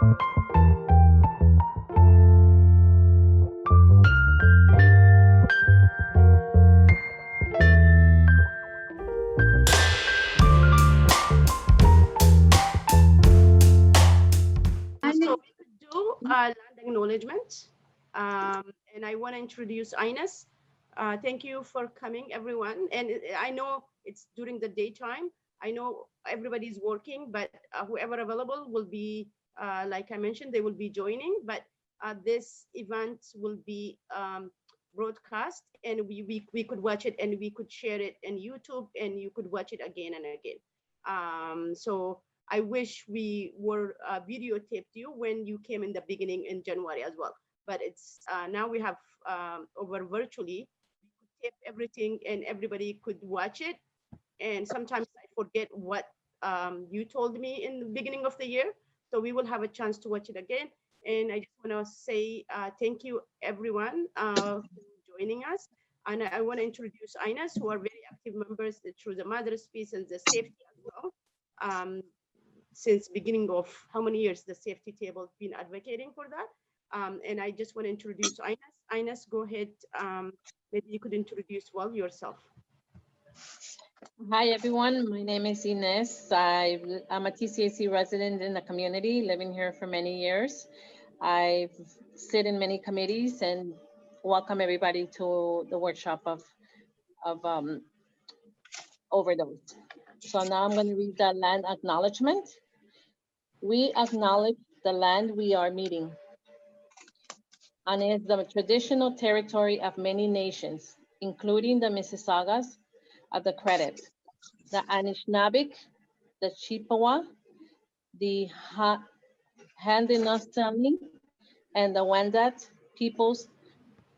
So we could do land acknowledgement. And I want to introduce Ines. Thank you for coming, everyone. And I know it's during the daytime. I know everybody's working, but whoever available will be, like I mentioned, they will be joining. But this event will be broadcast, and we could watch it, and we could share it in YouTube, and you could watch it again and again. So I wish we were videotaped you when you came in the beginning in January as well. But it's now we have over virtually. We could tape everything and everybody could watch it. And sometimes I forget what you told me in the beginning of the year. So we will have a chance to watch it again. And I just want to say thank you, everyone, for joining us. And I want to introduce Ines, who are very active members through the Mother Space and the safety as well. Since beginning of how many years the safety table has been advocating for that. And I just want to introduce Ines. Ines, go ahead. Maybe you could introduce well yourself. Hi, everyone. My name is Ines. I'm a TCAC resident in the community, living here for many years. I've sit in many committees and welcome everybody to the workshop of Overdose. So now I'm going to read the land acknowledgement. We acknowledge the land we are meeting and is the traditional territory of many nations, including the Mississaugas of the Credit, the Anishinaabe, the Chippewa, the Haudenosaunee, and the Wendat peoples,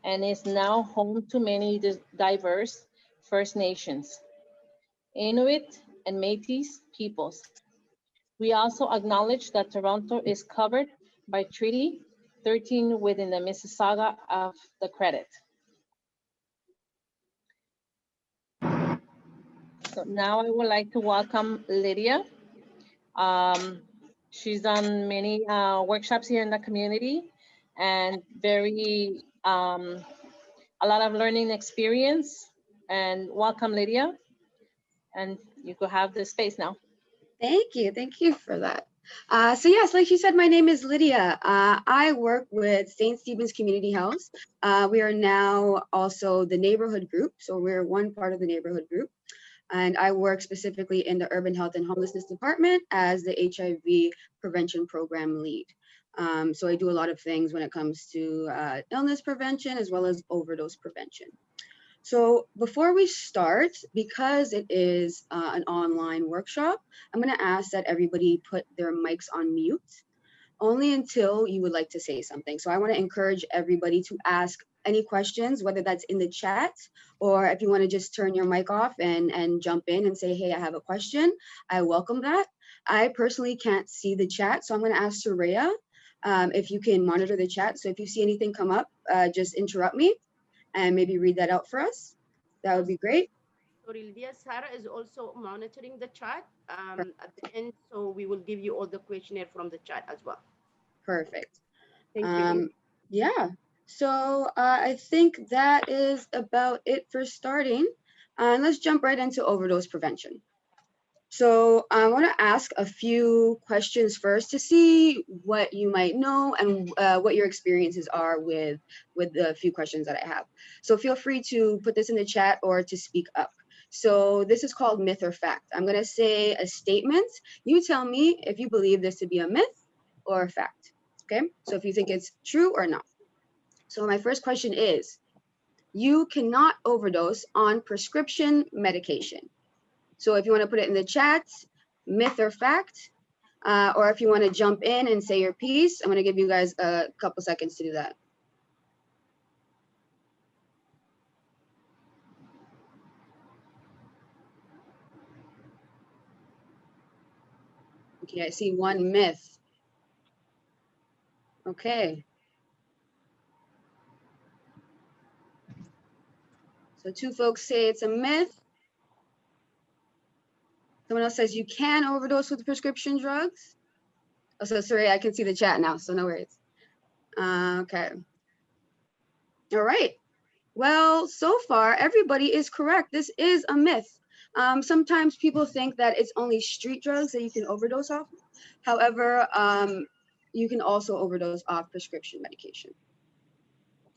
and is now home to many diverse First Nations, Inuit, and Métis peoples. We also acknowledge that Toronto is covered by Treaty 13 within the Mississauga of the Credit. So now I would like to welcome Lydia. She's done many workshops here in the community and a lot of learning experience. And welcome, Lydia. And you could have the space now. Thank you for that. So yes, like she said, my name is Lydia. I work with St. Stephen's Community House. We are now also the neighborhood group. So we're one part of the neighborhood group. And I work specifically in the Urban Health and Homelessness Department as the HIV prevention program lead. So I do a lot of things when it comes to illness prevention as well as overdose prevention. So before we start, because it is an online workshop, I'm going to ask that everybody put their mics on mute, only until you would like to say something. So I want to encourage everybody to ask any questions, whether that's in the chat, or if you want to just turn your mic off and jump in and say, hey, I have a question, I welcome that. I personally can't see the chat, so I'm going to ask Soraya if you can monitor the chat. So if you see anything come up, just interrupt me and maybe read that out for us. That would be great. Sorry, Lydia, Sarah is also monitoring the chat at the end, so we will give you all the questionnaire from the chat as well. Perfect. Thank you. Yeah, so I think that is about it for starting. And let's jump right into overdose prevention. So I want to ask a few questions first to see what you might know and what your experiences are with the few questions that I have. So feel free to put this in the chat or to speak up. So this is called myth or fact. I'm going to say a statement. You tell me if you believe this to be a myth or a fact. Okay, so if you think it's true or not. So my first question is, you cannot overdose on prescription medication. So if you want to put it in the chat, myth or fact, or if you want to jump in and say your piece, I'm going to give you guys a couple seconds to do that. Okay, I see one myth. Okay. So two folks say it's a myth. Someone else says you can overdose with prescription drugs. Oh, so sorry, I can see the chat now, so no worries. Okay. All right. Well, so far, everybody is correct. This is a myth. Sometimes people think that it's only street drugs that you can overdose off. However, you can also overdose off prescription medication.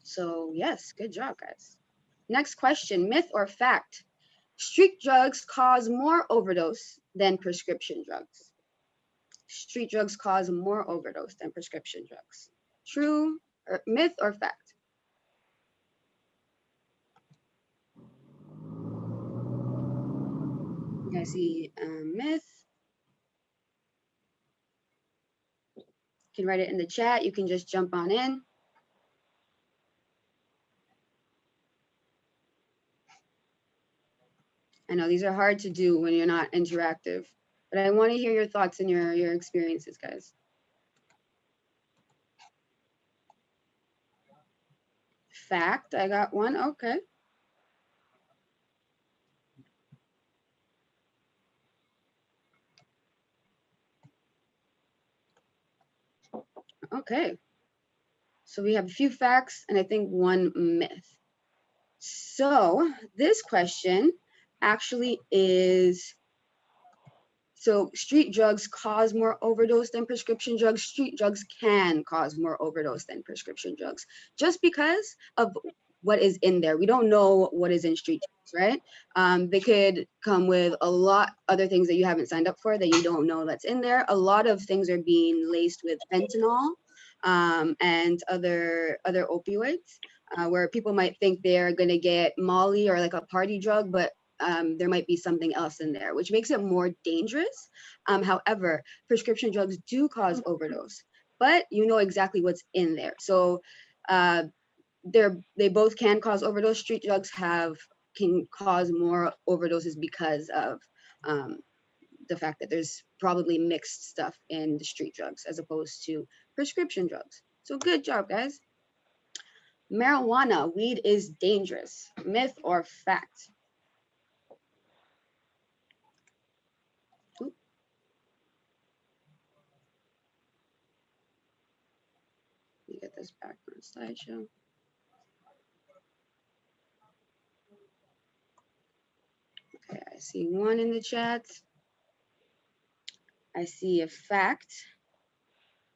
So yes, good job, guys. Next question, myth or fact? Street drugs cause more overdose than prescription drugs. Street drugs cause more overdose than prescription drugs. True or myth or fact? I see myth. You can write it in the chat. You can just jump on in. I know these are hard to do when you're not interactive, but I want to hear your thoughts and your experiences, guys. Fact, I got one. Okay. Okay. So we have a few facts and I think one myth. So this question actually is, so street drugs cause more overdose than prescription drugs. Street drugs can cause more overdose than prescription drugs just because of what is in there. We don't know what is in street drugs, right? They could come with a lot other things that you haven't signed up for that you don't know that's in there. A lot of things are being laced with fentanyl and other opioids, where people might think they're gonna get Molly or like a party drug, but there might be something else in there, which makes it more dangerous. However, prescription drugs do cause overdose, but you know exactly what's in there. So they both can cause overdose. Street drugs can cause more overdoses because of the fact that there's probably mixed stuff in the street drugs as opposed to prescription drugs. So good job, guys. Marijuana, weed is dangerous. Myth or fact? Oop. Let me get this back on slideshow. Okay, I see one in the chat. I see a fact.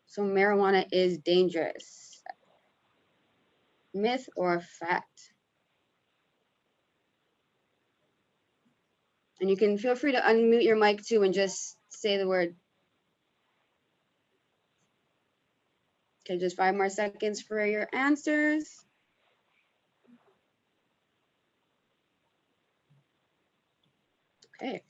So marijuana is dangerous. Myth or fact? And you can feel free to unmute your mic too and just say the word. Okay, just 5 more seconds for your answers. Okay.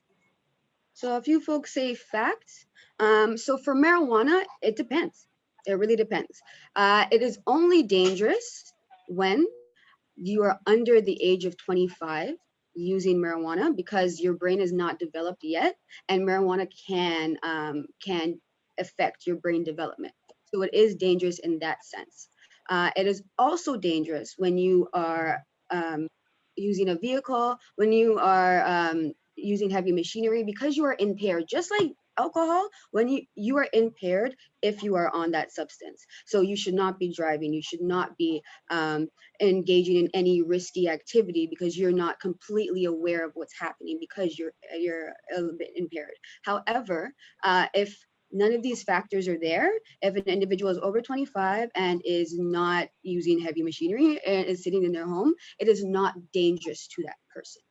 So a few folks say fact. So for marijuana, it depends. It really depends. It is only dangerous when you are under the age of 25 using marijuana because your brain is not developed yet, and marijuana can affect your brain development. So it is dangerous in that sense. It is also dangerous when you are using a vehicle, when you are using heavy machinery, because you are impaired, just like alcohol. When you are impaired if you are on that substance. So you should not be driving, you should not be engaging in any risky activity because you're not completely aware of what's happening because you're a little bit impaired. However, if none of these factors are there, if an individual is over 25 and is not using heavy machinery and is sitting in their home, it is not dangerous to that person.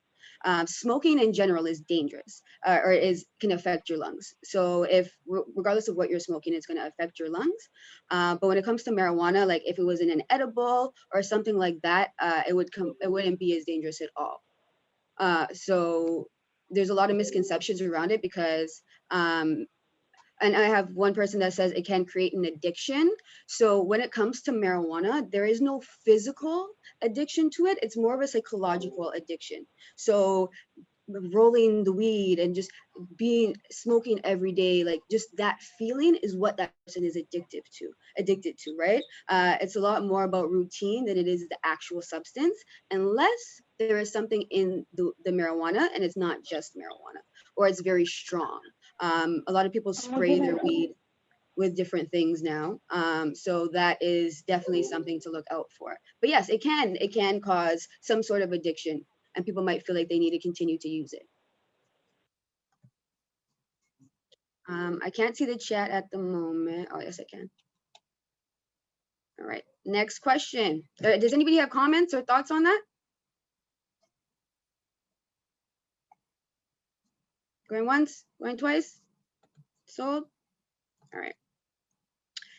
Smoking in general is dangerous or can affect your lungs. So if regardless of what you're smoking, it's going to affect your lungs. But when it comes to marijuana, like if it was in an edible or something like that, it wouldn't be as dangerous at all. So there's a lot of misconceptions around it because and I have one person that says it can create an addiction. So when it comes to marijuana, there is no physical addiction to it. It's more of a psychological addiction. So rolling the weed and just smoking every day, like just that feeling is what that person is addicted to, right? It's a lot more about routine than it is the actual substance, unless there is something in the marijuana and it's not just marijuana or it's very strong. A lot of people spray their weed with different things now. So that is definitely something to look out for. But yes, it can cause some sort of addiction, and people might feel like they need to continue to use it. I can't see the chat at the moment. Oh, yes, I can. All right, next question. Does anybody have comments or thoughts on that? Going once, going twice, sold. All right.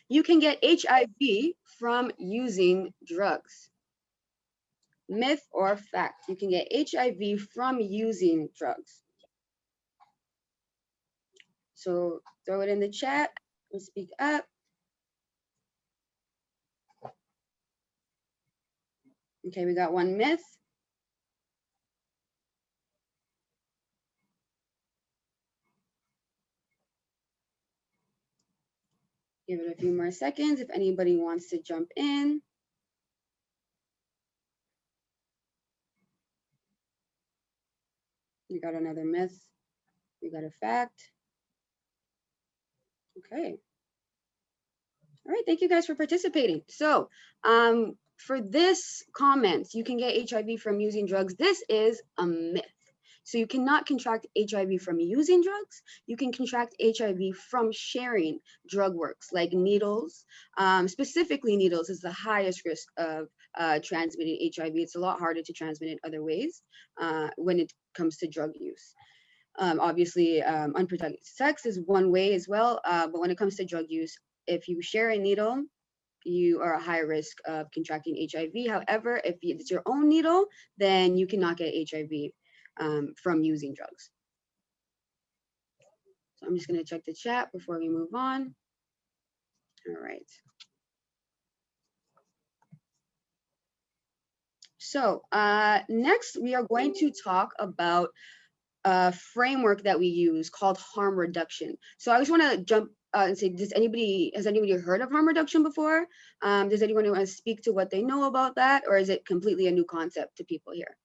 You can get HIV from using drugs. Myth or fact? You can get HIV from using drugs. So throw it in the chat and speak up. Okay, we got one myth. Give it a few more seconds if anybody wants to jump in. We got another myth. We got a fact. Okay. All right, thank you guys for participating. So for this comment, you can get HIV from using drugs. This is a myth. So you cannot contract HIV from using drugs. You can contract HIV from sharing drug works like needles. Specifically, needles is the highest risk of transmitting HIV. It's a lot harder to transmit it other ways when it comes to drug use. Obviously, unprotected sex is one way as well, but when it comes to drug use, if you share a needle, you are a high risk of contracting HIV. However, if it's your own needle, then you cannot get HIV from using drugs. So I'm just going to check the chat before we move on. All right. So next, we are going to talk about a framework that we use called harm reduction. So I just want to jump and say, has anybody heard of harm reduction before? Does anyone want to speak to what they know about that, or is it completely a new concept to people here?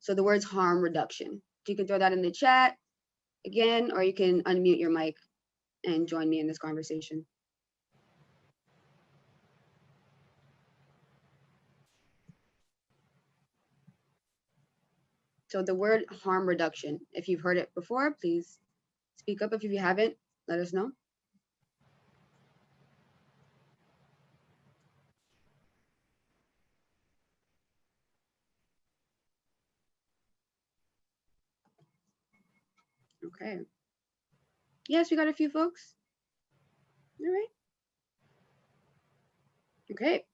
So the word's harm reduction. You can throw that in the chat again, or you can unmute your mic and join me in this conversation. So the word harm reduction, if you've heard it before, please speak up. If you haven't, let us know. Okay. Yes, we got a few folks. All right. Okay.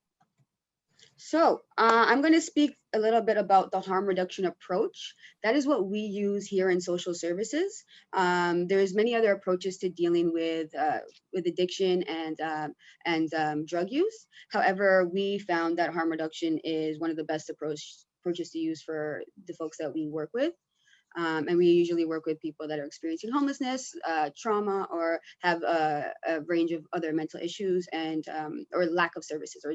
So I'm going to speak a little bit about the harm reduction approach. That is what we use here in social services. There's many other approaches to dealing with addiction and drug use. However, we found that harm reduction is one of the best approaches to use for the folks that we work with. And we usually work with people that are experiencing homelessness, trauma, or have a range of other mental issues and or lack of services,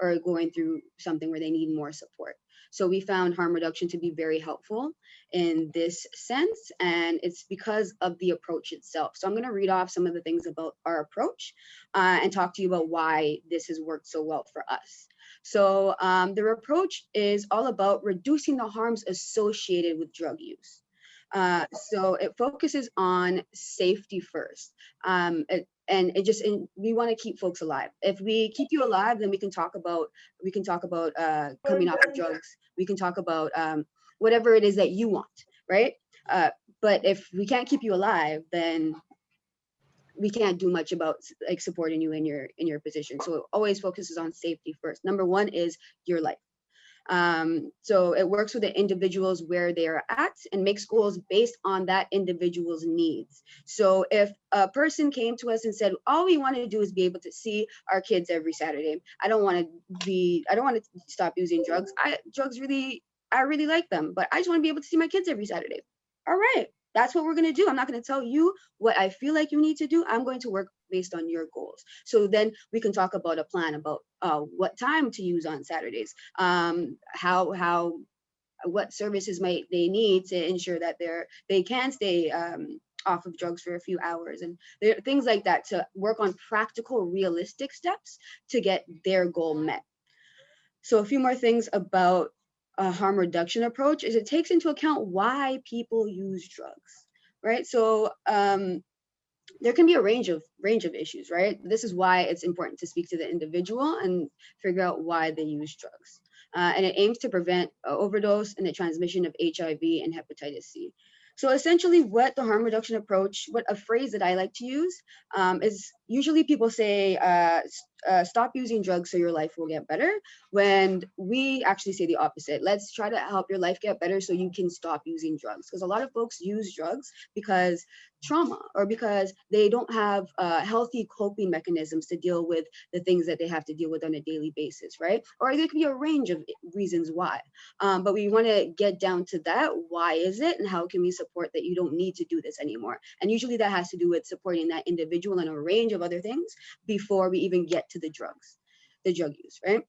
or going through something where they need more support. So we found harm reduction to be very helpful in this sense, and it's because of the approach itself. So I'm going to read off some of the things about our approach and talk to you about why this has worked so well for us. So the approach is all about reducing the harms associated with drug use. So it focuses on safety first. We want to keep folks alive. If we keep you alive, then we can talk about coming off of drugs. We can talk about whatever it is that you want, right? But if we can't keep you alive, then we can't do much about like supporting you in your position. So it always focuses on safety first. Number one is your life. So it works with the individuals where they are at and makes goals based on that individual's needs. So if a person came to us and said, all we want to do is be able to see our kids every Saturday. I don't want to stop using drugs. I really like them, but I just want to be able to see my kids every Saturday. All right. That's what we're going to do. I'm not going to tell you what I feel like you need to do. I'm going to work based on your goals. So then we can talk about a plan about what time to use on Saturdays, what services might they need to ensure that they can stay off of drugs for a few hours, and things like that, to work on practical, realistic steps to get their goal met. So a few more things about a harm reduction approach is it takes into account why people use drugs, right? So there can be a range of issues, right? This is why it's important to speak to the individual and figure out why they use drugs. And it aims to prevent overdose and the transmission of HIV and hepatitis C. So essentially what the harm reduction approach, what a phrase that I like to use is usually people say, stop using drugs so your life will get better, when we actually say the opposite. Let's try to help your life get better so you can stop using drugs. Because a lot of folks use drugs because trauma, or because they don't have healthy coping mechanisms to deal with the things that they have to deal with on a daily basis, right? Or there could be a range of reasons why. But we want to get down to that. Why is it? And how can we support that you don't need to do this anymore? And usually that has to do with supporting that individual and a range of other things before we even get to the drugs, the drug use, right?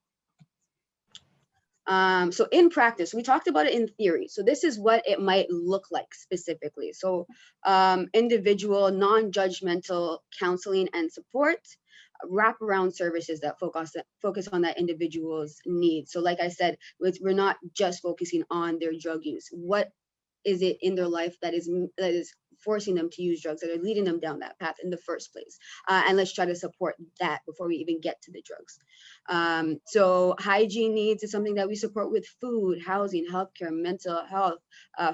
So in practice, we talked about it in theory. So this is what it might look like specifically. So individual, non-judgmental counseling and support, wraparound services that focus on that individual's needs. So like I said, we're not just focusing on their drug use. What is it in their life that is forcing them to use drugs, that are leading them down that path in the first place? And let's try to support that before we even get to the drugs. So hygiene needs is something that we support with food, housing, healthcare, mental health,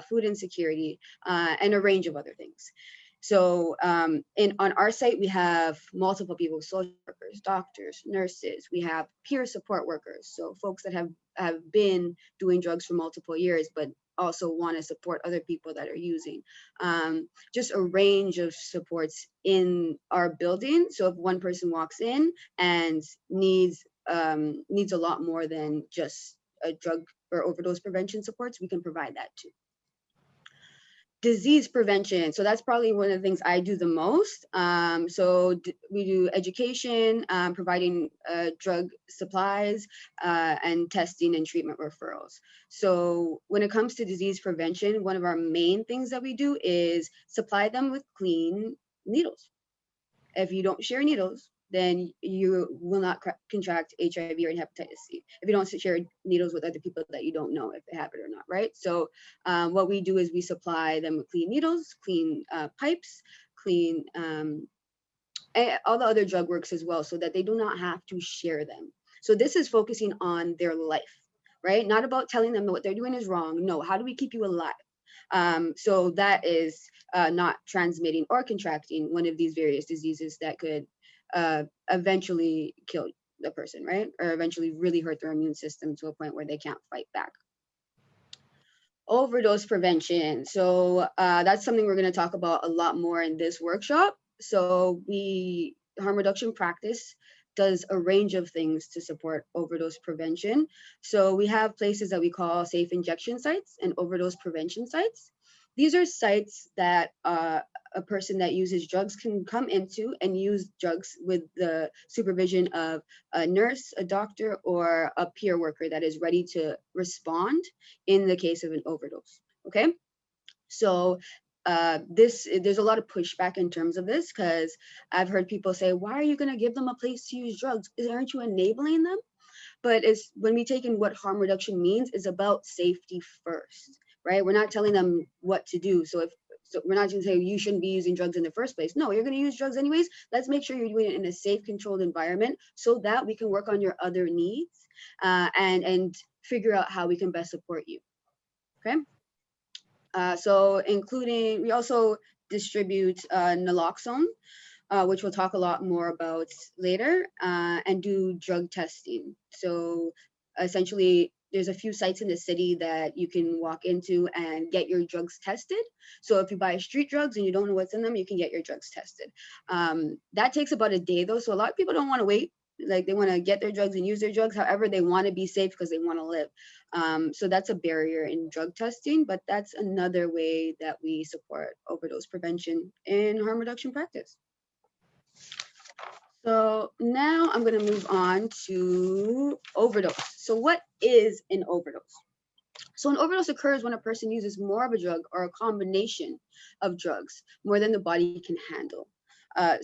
food insecurity, and a range of other things. So on our site, we have multiple people, social workers, doctors, nurses. We have peer support workers, so folks that have been doing drugs for multiple years, but also want to support other people that are using. Just a range of supports in our building. So if one person walks in and needs a lot more than just a drug or overdose prevention supports, we can provide that too. Disease prevention. So that's probably one of the things I do the most. We do education, providing drug supplies, and testing and treatment referrals. So when it comes to disease prevention, one of our main things that we do is supply them with clean needles. If you don't share needles, then you will not contract HIV or hepatitis C. If you don't share needles with other people that you don't know if they have it or not, right? So what we do is we supply them with clean needles, clean pipes, clean, all the other drug works as well, so that they do not have to share them. So this is focusing on their life, right? Not about telling them that what they're doing is wrong. No, how do we keep you alive? So that is not transmitting or contracting one of these various diseases that could eventually kill the person, right? Or eventually really hurt their immune system to a point where they can't fight back. Overdose prevention. So that's something we're going to talk about a lot more in this workshop. So harm reduction practice does a range of things to support overdose prevention. So we have places that we call safe injection sites and overdose prevention sites. These are sites that a person that uses drugs can come into and use drugs with the supervision of a nurse, a doctor, or a peer worker that is ready to respond in the case of an overdose, okay? So there's a lot of pushback in terms of this, because I've heard people say, why are you gonna give them a place to use drugs? Aren't you enabling them? But it's, when we take in what harm reduction means, is about safety first, right? We're not telling them what to do. So we're not going to say you shouldn't be using drugs in the first place. No, you're going to use drugs anyways. Let's make sure you're doing it in a safe, controlled environment so that we can work on your other needs and figure out how we can best support you. Okay. So including, we also distribute naloxone, which we'll talk a lot more about later, and do drug testing. So essentially, there's a few sites in the city that you can walk into and get your drugs tested. So if you buy street drugs and you don't know what's in them, you can get your drugs tested. That takes about a day though. So a lot of people don't want to wait. Like, they want to get their drugs and use their drugs. However, they want to be safe because they want to live. So that's a barrier in drug testing, but that's another way that we support overdose prevention in harm reduction practice. So now I'm going to move on to overdose. So what is an overdose? So an overdose occurs when a person uses more of a drug or a combination of drugs, more than the body can handle.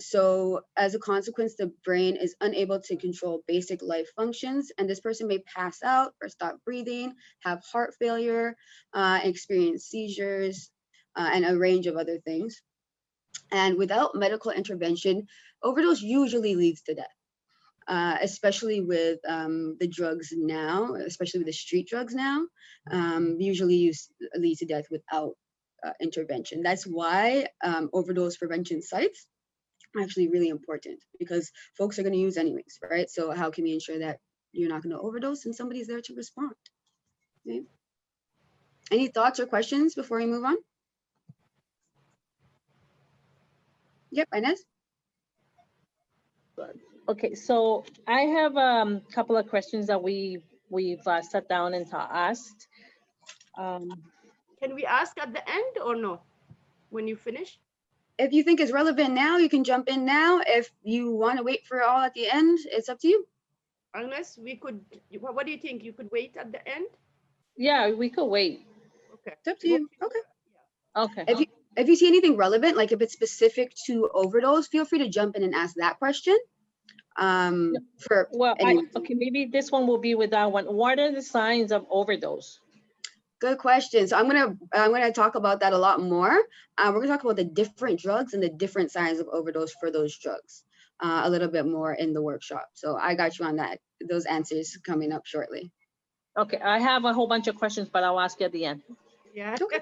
So as a consequence, the brain is unable to control basic life functions, and this person may pass out or stop breathing, have heart failure, experience seizures, and a range of other things. And without medical intervention, overdose usually leads to death. Especially with the drugs now, especially with the street drugs now, usually lead to death without intervention. That's why overdose prevention sites are actually really important, because folks are going to use anyways, right? So how can we ensure that you're not going to overdose and somebody's there to respond? Okay. Any thoughts or questions before we move on? Yep, Inez? Okay, so I have a couple of questions that we've sat down and asked. Can we ask at the end or no? When you finish? If you think it's relevant now, you can jump in now. If you want to wait for it all at the end, it's up to you. Unless we could, what do you think? You could wait at the end? Yeah, we could wait. Okay. It's up to you. Okay. Okay. If you see anything relevant, like if it's specific to overdose, feel free to jump in and ask that question. Well, okay, maybe this one will be with that one. What are the signs of overdose? Good question. So I'm gonna talk about that a lot more. We're gonna talk about the different drugs and the different signs of overdose for those drugs a little bit more in the workshop. So I got you on that. Those answers coming up shortly. Okay, I have a whole bunch of questions, but I'll ask you at the end. Yeah. Okay.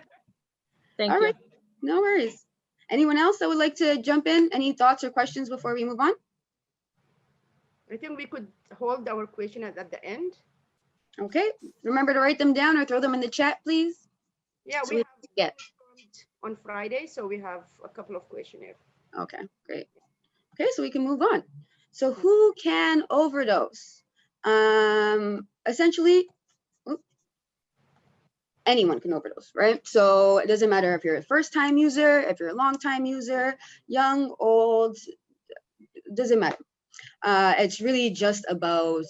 Thank All you. right. No worries. Anyone else that would like to jump in? Any thoughts or questions before we move on? I think we could hold our question at the end. Okay. Remember to write them down or throw them in the chat, please. Yeah, So we have get on Friday, so we have a couple of questionnaires. Okay, great. Okay, so we can move on. So who can overdose? Essentially, anyone can overdose, right? So it doesn't matter if you're a first-time user, if you're a long-time user, young, old, doesn't matter. It's really just about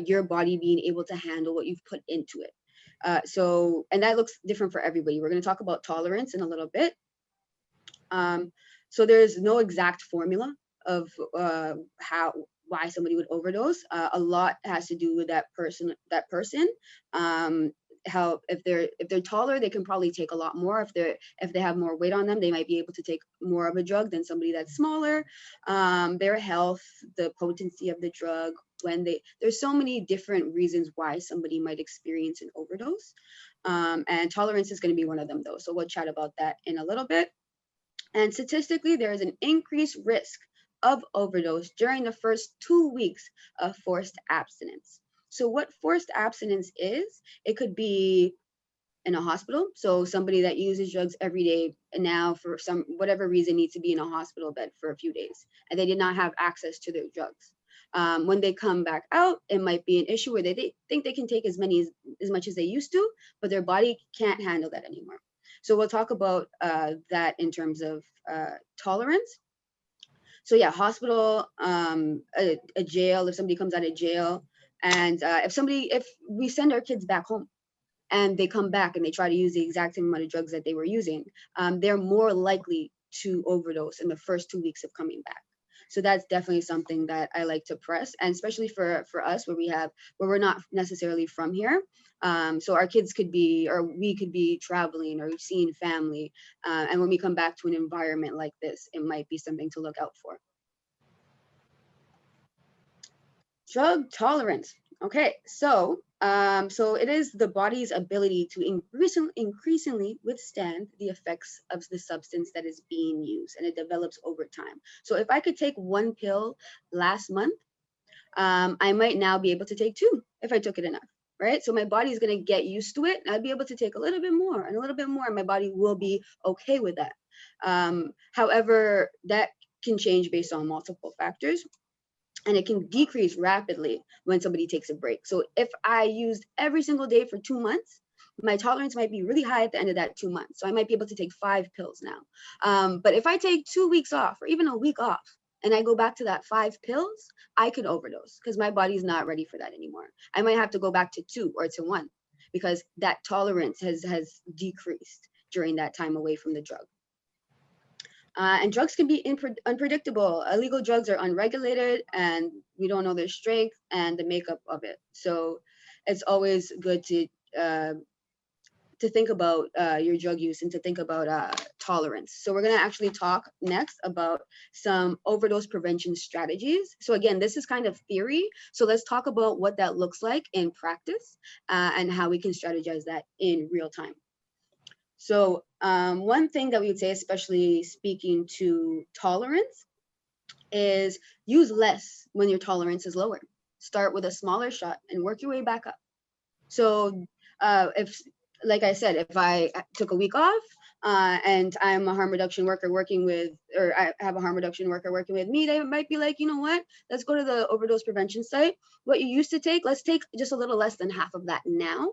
your body being able to handle what you've put into it. And that looks different for everybody. We're going to talk about tolerance in a little bit. So there's no exact formula of why somebody would overdose. A lot has to do with that person. How if they're taller, they can probably take a lot more. If they have more weight on them, they might be able to take more of a drug than somebody that's smaller. Their health, the potency of the drug, there's so many different reasons why somebody might experience an overdose. And tolerance is going to be one of them, though. So we'll chat about that in a little bit. And statistically, there is an increased risk of overdose during the first 2 weeks of forced abstinence. So what forced abstinence is, it could be in a hospital. So somebody that uses drugs every day and now for whatever reason needs to be in a hospital bed for a few days, and they did not have access to their drugs. When they come back out, it might be an issue where they think they can take as much as they used to, but their body can't handle that anymore. So we'll talk about that in terms of tolerance. So yeah, hospital, a jail, if somebody comes out of jail, and if we send our kids back home and they come back and they try to use the exact same amount of drugs that they were using, they're more likely to overdose in the first 2 weeks of coming back. So that's definitely something that I like to press, and especially for us where we're not necessarily from here. So our kids could be, or we could be traveling or seeing family. And when we come back to an environment like this, it might be something to look out for. Drug tolerance. Okay, so it is the body's ability to increasingly withstand the effects of the substance that is being used, and it develops over time. So if I could take 1 pill last month, I might now be able to take 2 if I took it enough, right? So my body is going to get used to it, and I'll be able to take a little bit more and a little bit more, and my body will be okay with that. However, that can change based on multiple factors. And it can decrease rapidly when somebody takes a break. So if I used every single day for 2 months, my tolerance might be really high at the end of that 2 months. So I might be able to take 5 pills now. But if I take 2 weeks off or even a week off and I go back to that 5 pills, I could overdose because my body's not ready for that anymore. I might have to go back to 2 or to 1 because that tolerance has decreased during that time away from the drug. And drugs can be unpredictable. Illegal drugs are unregulated and we don't know their strength and the makeup of it. So it's always good to think about your drug use and to think about tolerance. So we're going to actually talk next about some overdose prevention strategies. So again, this is kind of theory. So let's talk about what that looks like in practice and how we can strategize that in real time. So one thing that we would say, especially speaking to tolerance, is use less when your tolerance is lower. Start with a smaller shot and work your way back up. So if, like I said, if I took a week off and I'm a harm reduction worker working with, or I have a harm reduction worker working with me, they might be like, you know what, let's go to the overdose prevention site. What you used to take, let's take just a little less than half of that now.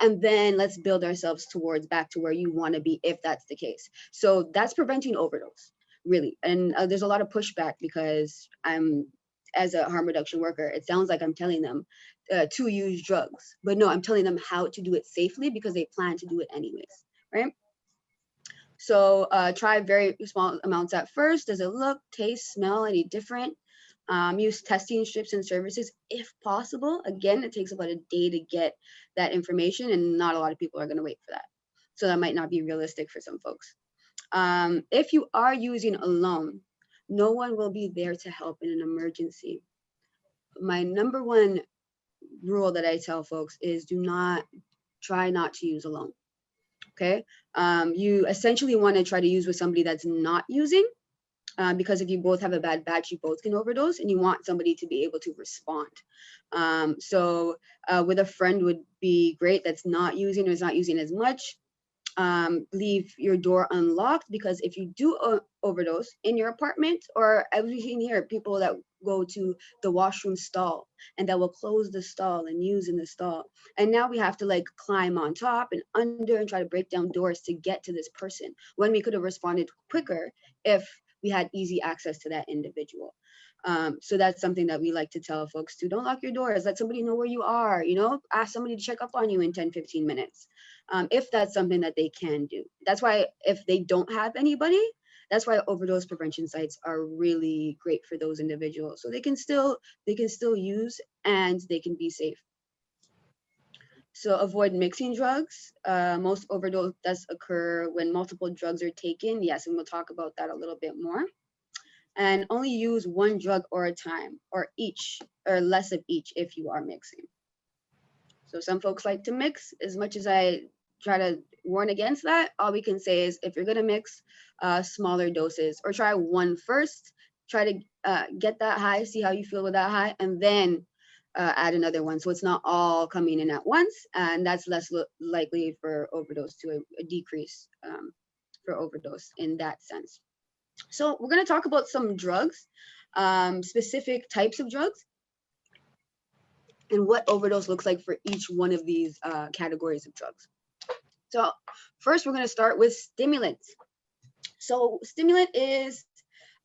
And then let's build ourselves towards back to where you want to be if that's the case. So that's preventing overdose, really. And there's a lot of pushback because as a harm reduction worker, it sounds like I'm telling them to use drugs, but no, I'm telling them how to do it safely because they plan to do it anyways, right? So try very small amounts at first. Does it look, taste, smell any different? Use testing strips and services if possible. Again, it takes about a day to get that information and not a lot of people are going to wait for that. So that might not be realistic for some folks. If you are using alone, no one will be there to help in an emergency. My number one rule that I tell folks is try not to use alone. Okay. You essentially want to try to use with somebody that's not using, because if you both have a bad batch, you both can overdose and you want somebody to be able to respond. So with a friend would be great that's not using or is not using as much. Leave your door unlocked, because if you do overdose in your apartment, or I've seen here people that go to the washroom stall and that will close the stall and use in the stall, and now we have to like climb on top and under and try to break down doors to get to this person when we could have responded quicker if we had easy access to that individual. So that's something that we like to tell folks to don't lock your doors, let somebody know where you are, ask somebody to check up on you in 10-15 minutes. If that's something that they can do. That's why if they don't have anybody, that's why overdose prevention sites are really great for those individuals. So they can still use and they can be safe. So avoid mixing drugs. Most overdose does occur when multiple drugs are taken. Yes, and we'll talk about that a little bit more. And only use one drug or a time, or each, or less of each if you are mixing. So some folks like to mix. As much as I try to warn against that, all we can say is if you're gonna mix, smaller doses, or try one first, try to get that high, see how you feel with that high, and then add another one. So it's not all coming in at once, and that's less likely for overdose to a decrease for overdose in that sense. So we're gonna talk about some drugs, specific types of drugs, and what overdose looks like for each one of these categories of drugs. So first, we're going to start with stimulants. So stimulant is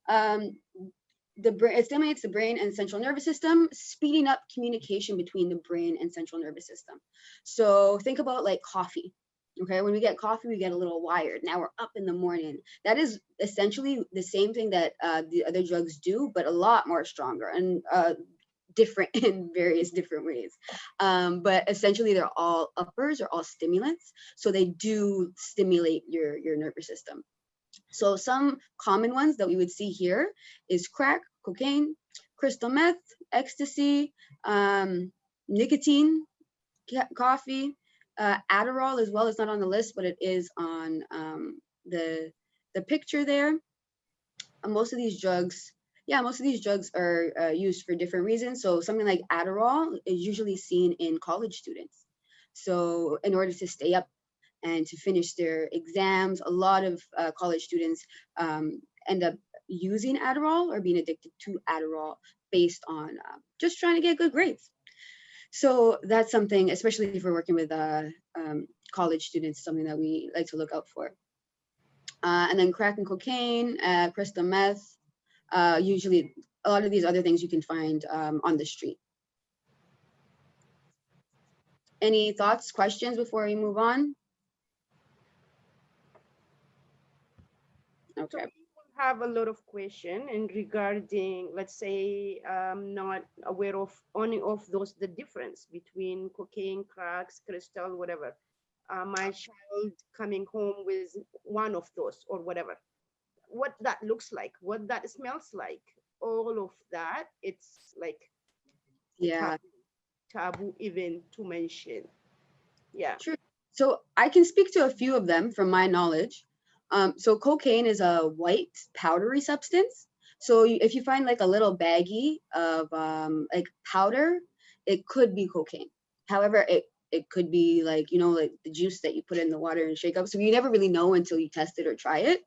it stimulates the brain and central nervous system, speeding up communication between the brain and central nervous system. So think about like coffee. Okay, when we get coffee, we get a little wired. Now we're up in the morning. That is essentially the same thing that the other drugs do, but a lot more stronger and different in various different ways. But essentially they're all uppers or all stimulants. So they do stimulate your nervous system. So some common ones that we would see here is crack, cocaine, crystal meth, ecstasy, nicotine, coffee, Adderall as well. It's not on the list, but it is on the picture there. Most of these drugs are used for different reasons. So something like Adderall is usually seen in college students. So in order to stay up and to finish their exams, a lot of college students end up using Adderall or being addicted to Adderall based on just trying to get good grades. So that's something, especially if we're working with college students, something that we like to look out for. And then crack and cocaine, crystal meth, usually a lot of these other things you can find on the street. Any thoughts, questions before we move on? So Okay. people have a lot of question and regarding, let's say, not aware of any of those, the difference between cocaine, cracks, crystal, whatever. My child coming home with one of those or whatever, what that looks like, what that smells like, all of that, it's like Yeah, taboo even to mention. Yeah. true. So I can speak to a few of them from my knowledge. So cocaine is a white powdery substance. So if you find like a little baggie of like powder, it could be cocaine. However, it could be like, you know, like the juice that you put in the water and shake up. So you never really know until you test it or try it.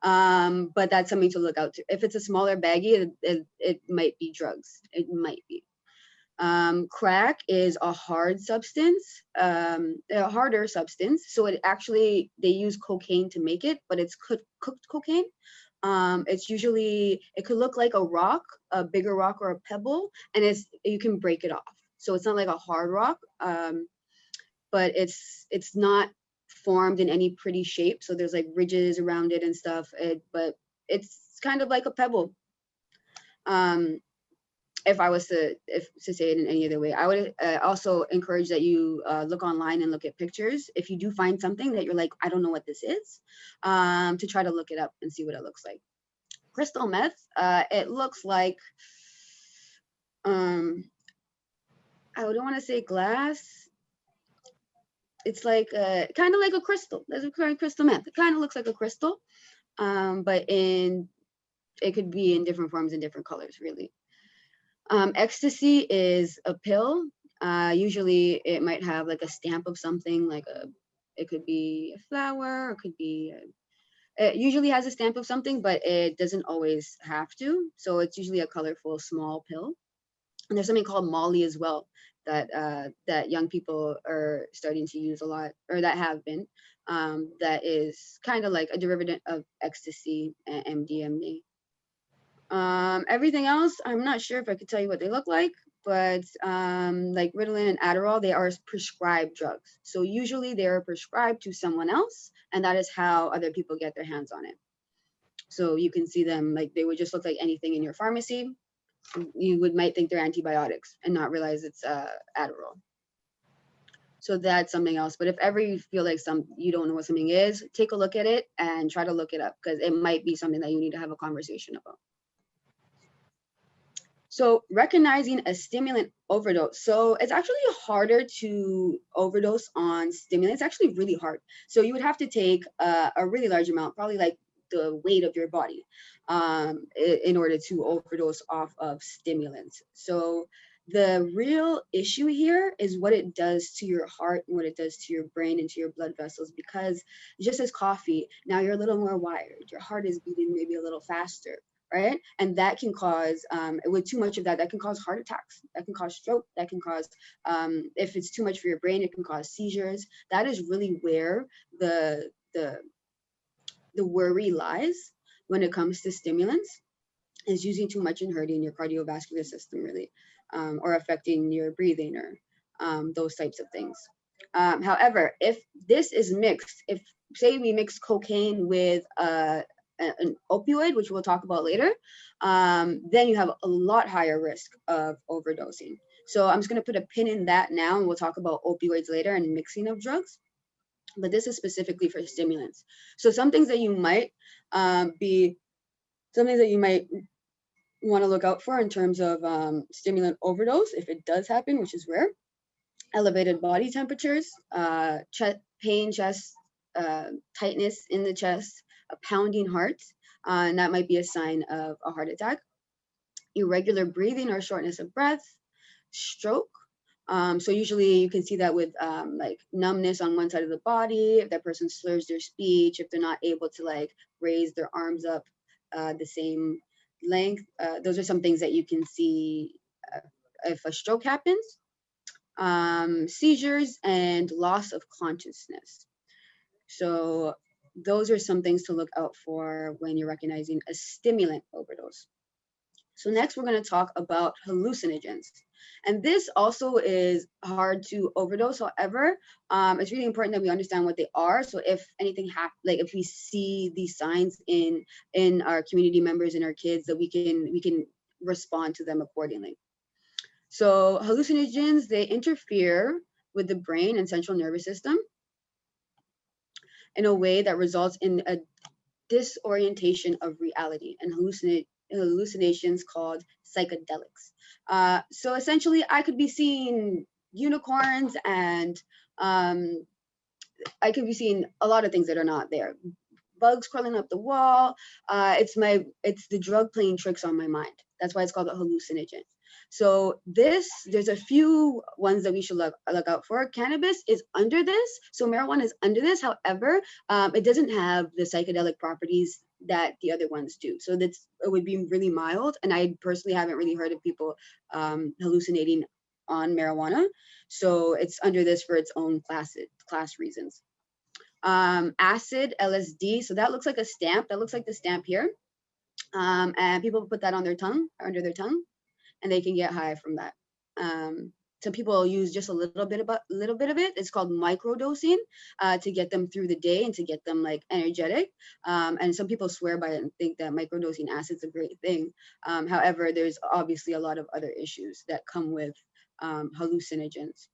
But that's something to look out to. If it's a smaller baggie, it might be drugs. It might be. Crack is a hard substance, a harder substance. So it actually, they use cocaine to make it, but it's cooked cocaine. It's usually, it could look like a rock, a bigger rock or a pebble, and you can break it off. So it's not like a hard rock, but it's not formed in any pretty shape. So there's like ridges around it and stuff. But it's kind of like a pebble. Um, if I was to say it in any other way, I would also encourage that you look online and look at pictures. If you do find something that you're like, I don't know what this is, to try to look it up and see what it looks like. Crystal meth, it looks like, um, I don't want to say glass. It's like kind of like a crystal. There's a crystal meth. It kind of looks like a crystal, but it could be in different forms and different colors, really. Ecstasy is a pill. Usually it might have like a stamp of something, it could be a flower, it could be, it usually has a stamp of something, but it doesn't always have to. So it's usually a colorful small pill. And there's something called Molly as well that young people are starting to use a lot, or that have been. That is kind of like a derivative of ecstasy and MDMA. Everything else, I'm not sure if I could tell you what they look like, like Ritalin and Adderall, they are prescribed drugs. So usually they are prescribed to someone else, and that is how other people get their hands on it. So you can see them like they would just look like anything in your pharmacy. You might think they're antibiotics and not realize it's Adderall. So that's something else. But if ever you feel like you don't know what something is, take a look at it and try to look it up, because it might be something that you need to have a conversation about. So recognizing a stimulant overdose. So it's actually harder to overdose on stimulants. It's actually really hard. So you would have to take a really large amount, probably like the weight of your body, in order to overdose off of stimulants. So the real issue here is what it does to your heart and what it does to your brain and to your blood vessels, because just as coffee, now you're a little more wired. Your heart is beating maybe a little faster, right? And that can cause, with too much of that, that can cause heart attacks, that can cause stroke, that can cause, if it's too much for your brain, it can cause seizures. That is really where the worry lies when it comes to stimulants, is using too much and hurting your cardiovascular system, really, or affecting your breathing, or those types of things. However, if this is mixed, if say we mix cocaine with an opioid, which we'll talk about later, then you have a lot higher risk of overdosing. So I'm just going to put a pin in that now, and we'll talk about opioids later and mixing of drugs. But this is specifically for stimulants. So some things that you might want to look out for in terms of stimulant overdose, if it does happen, which is rare: elevated body temperatures, pain, chest tightness in the chest, a pounding heart, and that might be a sign of a heart attack. Irregular breathing or shortness of breath, stroke. So usually you can see that with like numbness on one side of the body, if that person slurs their speech, if they're not able to like raise their arms up the same length. Those are some things that you can see if a stroke happens. Seizures and loss of consciousness. So those are some things to look out for when you're recognizing a stimulant overdose. So next we're going to talk about hallucinogens. And this also is hard to overdose. However, it's really important that we understand what they are. So if anything happens, like if we see these signs in our community members and our kids, that we can respond to them accordingly. So hallucinogens, they interfere with the brain and central nervous system in a way that results in a disorientation of reality and hallucinations called psychedelics. So essentially, I could be seeing unicorns and um, I could be seeing a lot of things that are not there. Bugs crawling up the wall. It's the drug playing tricks on my mind. That's why it's called a hallucinogen. So there's a few ones that we should look out for. Cannabis is under this, so marijuana is under this. However, it doesn't have the psychedelic properties that the other ones do. So it would be really mild. And I personally haven't really heard of people hallucinating on marijuana. So it's under this for its own class reasons. Acid, LSD. So that looks like a stamp. That looks like the stamp here. And people put that on their tongue, under their tongue, and they can get high from that. Some people use just a little bit of it. It's called microdosing to get them through the day and to get them like energetic. And some people swear by it and think that microdosing acid's a great thing. However, there's obviously a lot of other issues that come with hallucinogens.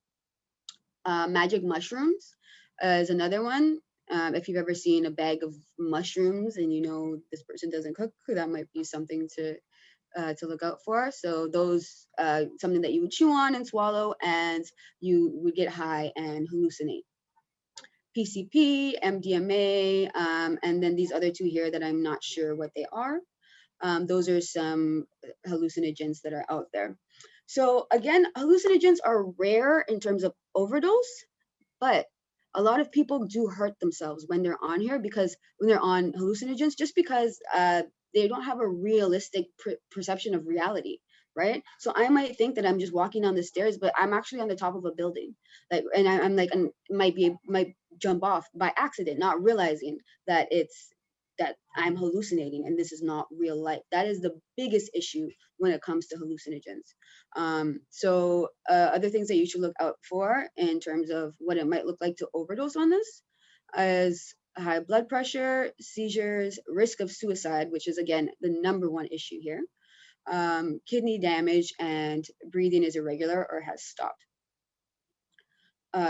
Magic mushrooms is another one. If you've ever seen a bag of mushrooms and you know this person doesn't cook, that might be something to look out for. So those something that you would chew on and swallow, and you would get high and hallucinate. PCP, MDMA, and then these other two here that I'm not sure what they are. Those are some hallucinogens that are out there. So again, hallucinogens are rare in terms of overdose, but a lot of people do hurt themselves when they're on here, because when they're on hallucinogens, just because they don't have a realistic perception of reality, right? So I might think that I'm just walking down the stairs, but I'm actually on the top of a building, like, and I'm like, might jump off by accident, not realizing that I'm hallucinating and this is not real life. That is the biggest issue when it comes to hallucinogens. So other things that you should look out for in terms of what it might look like to overdose on this is high blood pressure, seizures, risk of suicide, which is again the #1 issue here, kidney damage, and breathing is irregular or has stopped.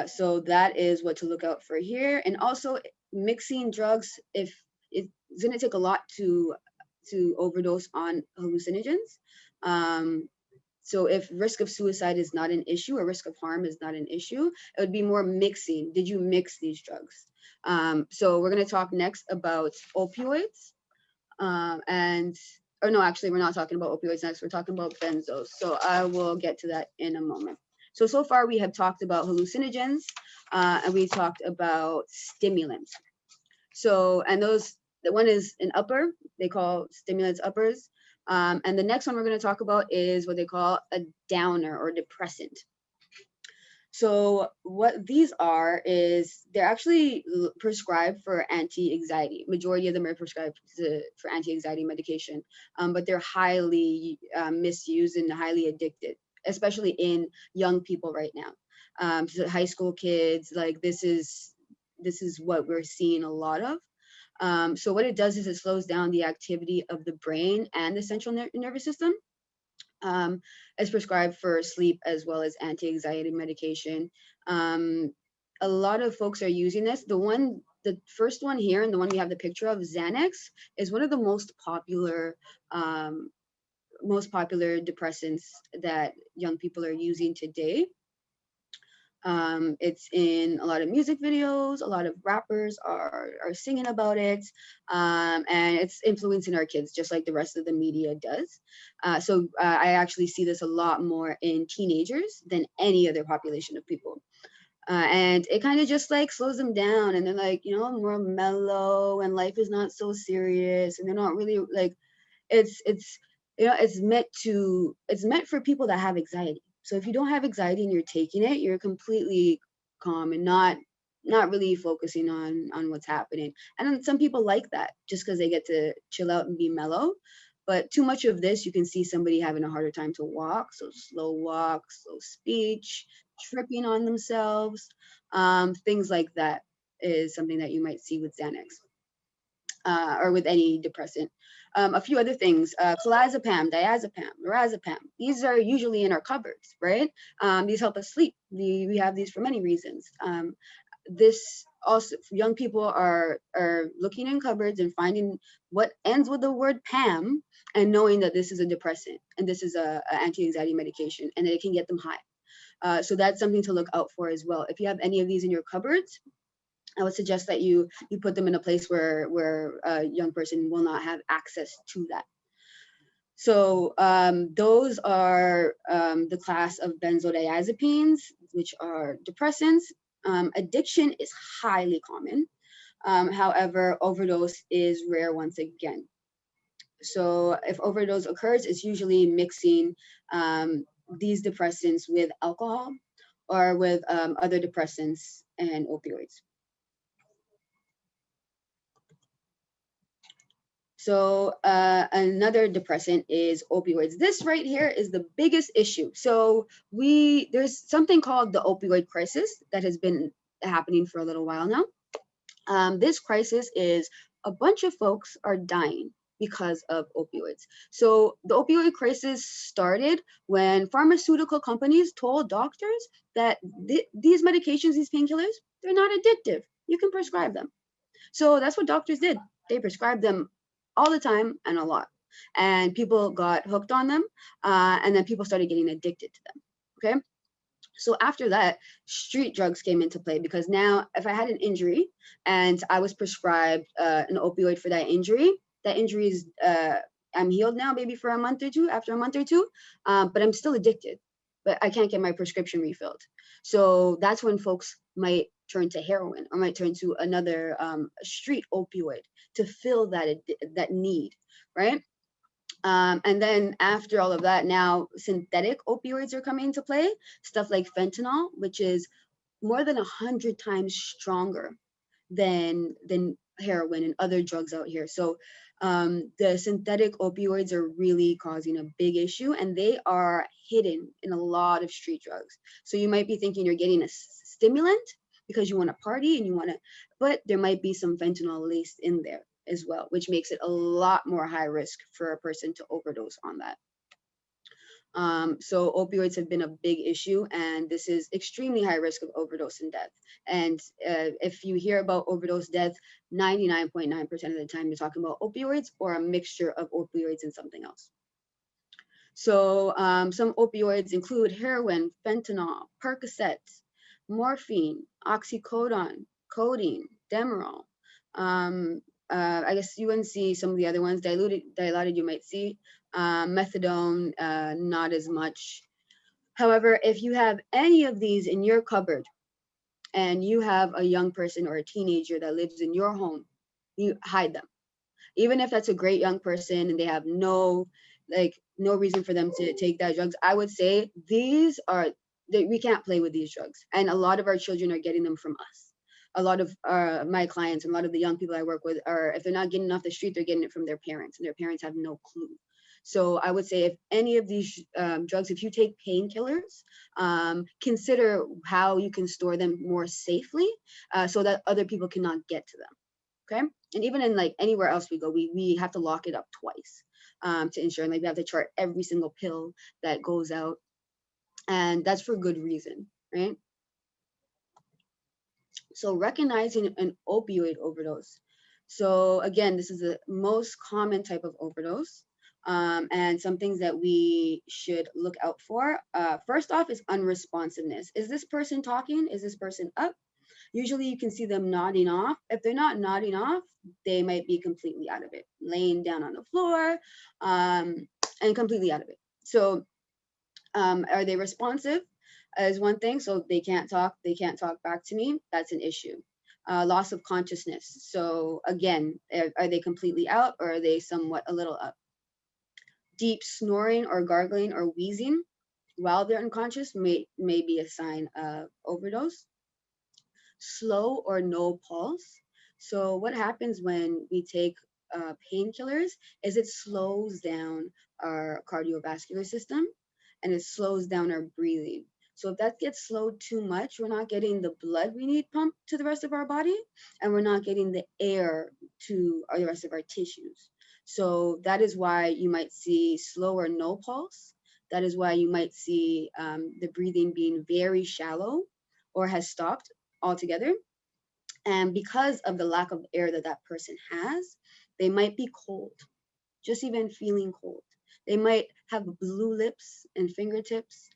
So that is what to look out for here. And also mixing drugs, if it's going to take a lot to overdose on hallucinogens. So if risk of suicide is not an issue or risk of harm is not an issue, it would be more mixing. Did you mix these drugs? So we're going to talk next about opioids. No, actually, we're not talking about opioids next. We're talking about benzos. So I will get to that in a moment. So far we have talked about hallucinogens and we talked about stimulants. So, and the one is an upper, they call stimulants uppers. And the next one we're going to talk about is what they call a downer or depressant. So what these are is they're actually prescribed for anti-anxiety. Majority of them are prescribed for anti-anxiety medication, but they're highly misused and highly addicted, especially in young people right now. So high school kids, like this is what we're seeing a lot of. So what it does is it slows down the activity of the brain and the central nervous system. Is prescribed for sleep as well as anti-anxiety medication. A lot of folks are using this. The first one here and the one we have the picture of, Xanax, is one of the most popular depressants that young people are using today. It's in a lot of music videos. A lot of rappers are singing about it, and it's influencing our kids just like the rest of the media does. So I actually see this a lot more in teenagers than any other population of people. And it kind of just like slows them down, and they're like, more mellow, and life is not so serious, and they're not really like, it's meant for people that have anxiety. So if you don't have anxiety and you're taking it, you're completely calm and not really focusing on what's happening. And then some people like that just because they get to chill out and be mellow. But too much of this, you can see somebody having a harder time to walk. So slow walk, slow speech, tripping on themselves, things like that is something that you might see with Xanax or with any depressant. A few other things, clozapam, diazepam, lorazepam. These are usually in our cupboards, right? These help us sleep. We have these for many reasons. This also, young people are looking in cupboards and finding what ends with the word Pam and knowing that this is a depressant and this is a anti-anxiety medication and that it can get them high. So that's something to look out for as well. If you have any of these in your cupboards, I would suggest that you put them in a place where a young person will not have access to that. So those are the class of benzodiazepines, which are depressants. Addiction is highly common. However, overdose is rare once again. So if overdose occurs, it's usually mixing these depressants with alcohol or with other depressants and opioids. So another depressant is opioids. This right here is the biggest issue. So there's something called the opioid crisis that has been happening for a little while now. This crisis is a bunch of folks are dying because of opioids. So the opioid crisis started when pharmaceutical companies told doctors that these medications, these painkillers, they're not addictive. You can prescribe them. So that's what doctors did. They prescribed them all the time and a lot. And people got hooked on them. And then people started getting addicted to them. Okay. So after that, street drugs came into play because now if I had an injury and I was prescribed an opioid for that injury is, I'm healed now, maybe for a month or two, after a month or two, but I'm still addicted, but I can't get my prescription refilled. So that's when folks might turn to heroin or might turn to another street opioid to fill that need, right? And then after all of that, now synthetic opioids are coming into play, stuff like fentanyl, which is more than 100 times stronger than heroin and other drugs out here. So the synthetic opioids are really causing a big issue, and they are hidden in a lot of street drugs. So you might be thinking you're getting a stimulant because you want to party and you want to, but there might be some fentanyl laced in there as well, which makes it a lot more high risk for a person to overdose on that. So opioids have been a big issue, and this is extremely high risk of overdose and death. And if you hear about overdose death, 99.9% of the time you're talking about opioids or a mixture of opioids and something else. So some opioids include heroin, fentanyl, Percocet, morphine, oxycodone, codeine, Demerol. I guess you wouldn't see some of the other ones. Dilaudid you might see. Methadone, not as much. However, if you have any of these in your cupboard and you have a young person or a teenager that lives in your home, you hide them. Even if that's a great young person and they have no reason for them to take that drugs, I would say we can't play with these drugs. And a lot of our children are getting them from us. A lot of my clients and a lot of the young people I work with are, if they're not getting it off the street, they're getting it from their parents, and their parents have no clue. So I would say if any of these drugs, if you take painkillers, consider how you can store them more safely so that other people cannot get to them. Okay. And even in like anywhere else we go, we have to lock it up twice to ensure, like we have to chart every single pill that goes out. And that's for good reason, right? So recognizing an opioid overdose. So again, this is the most common type of overdose. And some things that we should look out for. First off is unresponsiveness. Is this person talking? Is this person up? Usually you can see them nodding off. If they're not nodding off, they might be completely out of it, laying down on the floor and completely out of it. So are they responsive is one thing. So they can't talk back to me. That's an issue. Loss of consciousness. So again, are they completely out or are they somewhat a little up? Deep snoring or gargling or wheezing while they're unconscious may be a sign of overdose. Slow or no pulse. So what happens when we take painkillers is it slows down our cardiovascular system and it slows down our breathing. So if that gets slowed too much, we're not getting the blood we need pumped to the rest of our body, and we're not getting the air to the rest of our tissues. So that is why you might see slow or no pulse. That is why you might see the breathing being very shallow or has stopped altogether. And because of the lack of air that that person has, they might be cold, just even feeling cold. They might have blue lips and fingertips.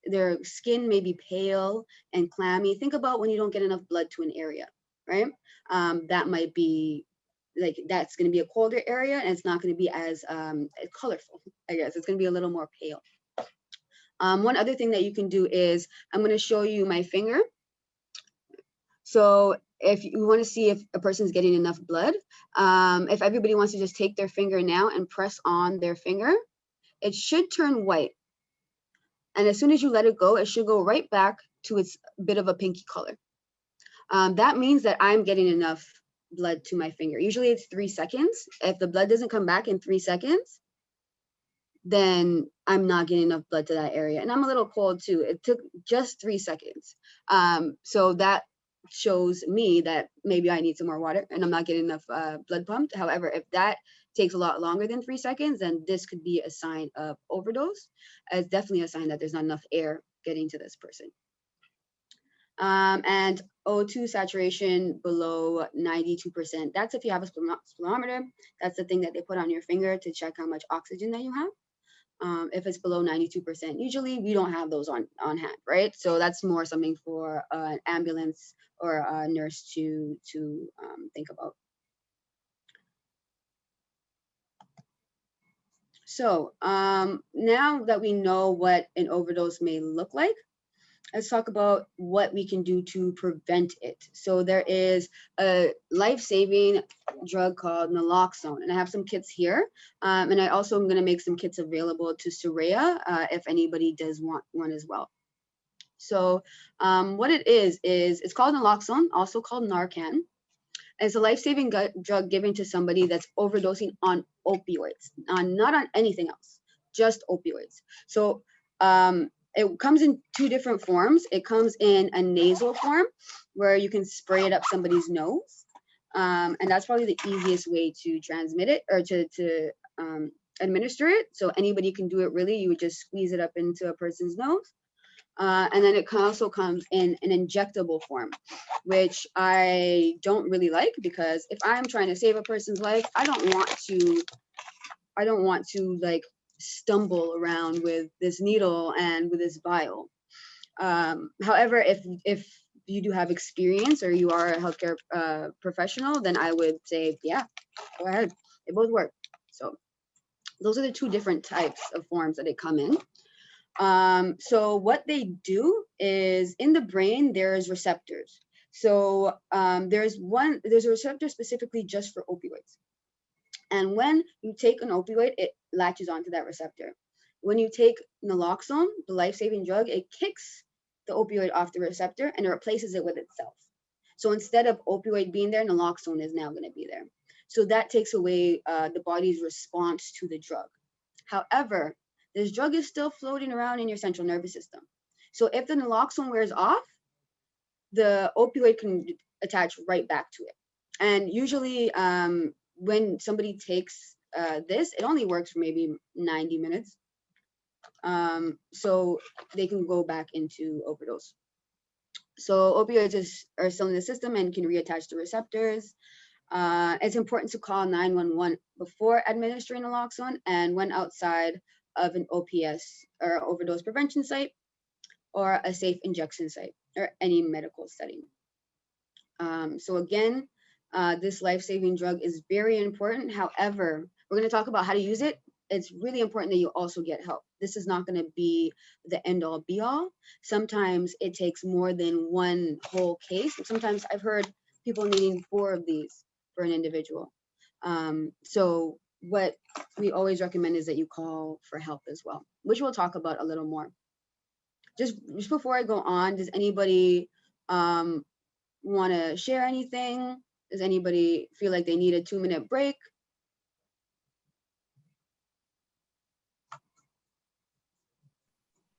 Their skin may be pale and clammy. Think about when you don't get enough blood to an area, right? That might be like, that's going to be a colder area, and it's not going to be as colorful, I guess. It's going to be a little more pale. One other thing that you can do is, I'm going to show you my finger. So if you want to see if a person's getting enough blood, if everybody wants to just take their finger now and press on their finger, it should turn white. And as soon as you let it go, it should go right back to its bit of a pinky color. That means that I'm getting enough blood to my finger. Usually it's 3 seconds. If the blood doesn't come back in 3 seconds, then I'm not getting enough blood to that area. And I'm a little cold too. It took just 3 seconds. So that shows me that maybe I need some more water and I'm not getting enough blood pumped. However, if that takes a lot longer than 3 seconds, then this could be a sign of overdose. It's definitely a sign that there's not enough air getting to this person. And O2 saturation below 92%. That's if you have a spirometer. That's the thing that they put on your finger to check how much oxygen that you have. If it's below 92%, usually we don't have those on hand, right? So that's more something for an ambulance or a nurse to think about. So now that we know what an overdose may look like, let's talk about what we can do to prevent it. So there is a life-saving drug called naloxone, and I have some kits here. And I also am going to make some kits available to Soraya if anybody does want one as well. So what it is it's called naloxone, also called Narcan. It's a life-saving drug given to somebody that's overdosing on opioids, not on anything else, just opioids. So it comes in 2 different forms. It comes in a nasal form where you can spray it up somebody's nose. And that's probably the easiest way to transmit it or to administer it. So anybody can do it really. You would just squeeze it up into a person's nose. And then it also comes in an injectable form, which I don't really like, because if I'm trying to save a person's life, I don't want to like stumble around with this needle and with this vial. However, if you do have experience or you are a healthcare professional, then I would say, yeah, go ahead. They both work. So those are the 2 different types of forms that they come in. So what they do is, in the brain, there's receptors. So there's a receptor specifically just for opioids. And when you take an opioid, it latches onto that receptor. When you take naloxone, the life-saving drug, it kicks the opioid off the receptor and it replaces it with itself. So instead of opioid being there, naloxone is now going to be there. So that takes away the body's response to the drug. However, this drug is still floating around in your central nervous system. So if the naloxone wears off, the opioid can attach right back to it. And usually when somebody takes this, it only works for maybe 90 minutes. So they can go back into overdose. So opioids are still in the system and can reattach to receptors. It's important to call 911 before administering naloxone and when outside of an OPS or overdose prevention site or a safe injection site or any medical setting. So again, this life-saving drug is very important. However, we're going to talk about how to use it. It's really important that you also get help. This is not going to be the end-all be-all. Sometimes it takes more than one whole case. Sometimes I've heard people needing 4 of these for an individual. So what we always recommend is that you call for help as well, which we'll talk about a little more. Just before I go on, does anybody want to share anything Does anybody feel like they need a 2-minute break?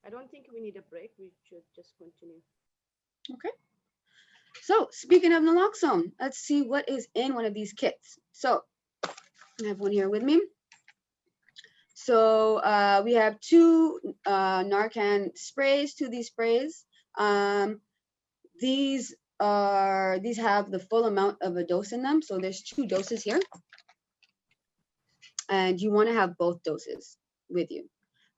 I don't think we need a break. We should just continue. Okay. So speaking of naloxone, let's see what is in one of these kits. So I have one here with me. So we have 2 Narcan sprays, 2 of these sprays. These have the full amount of a dose in them. So there's 2 doses here. And you want to have both doses with you.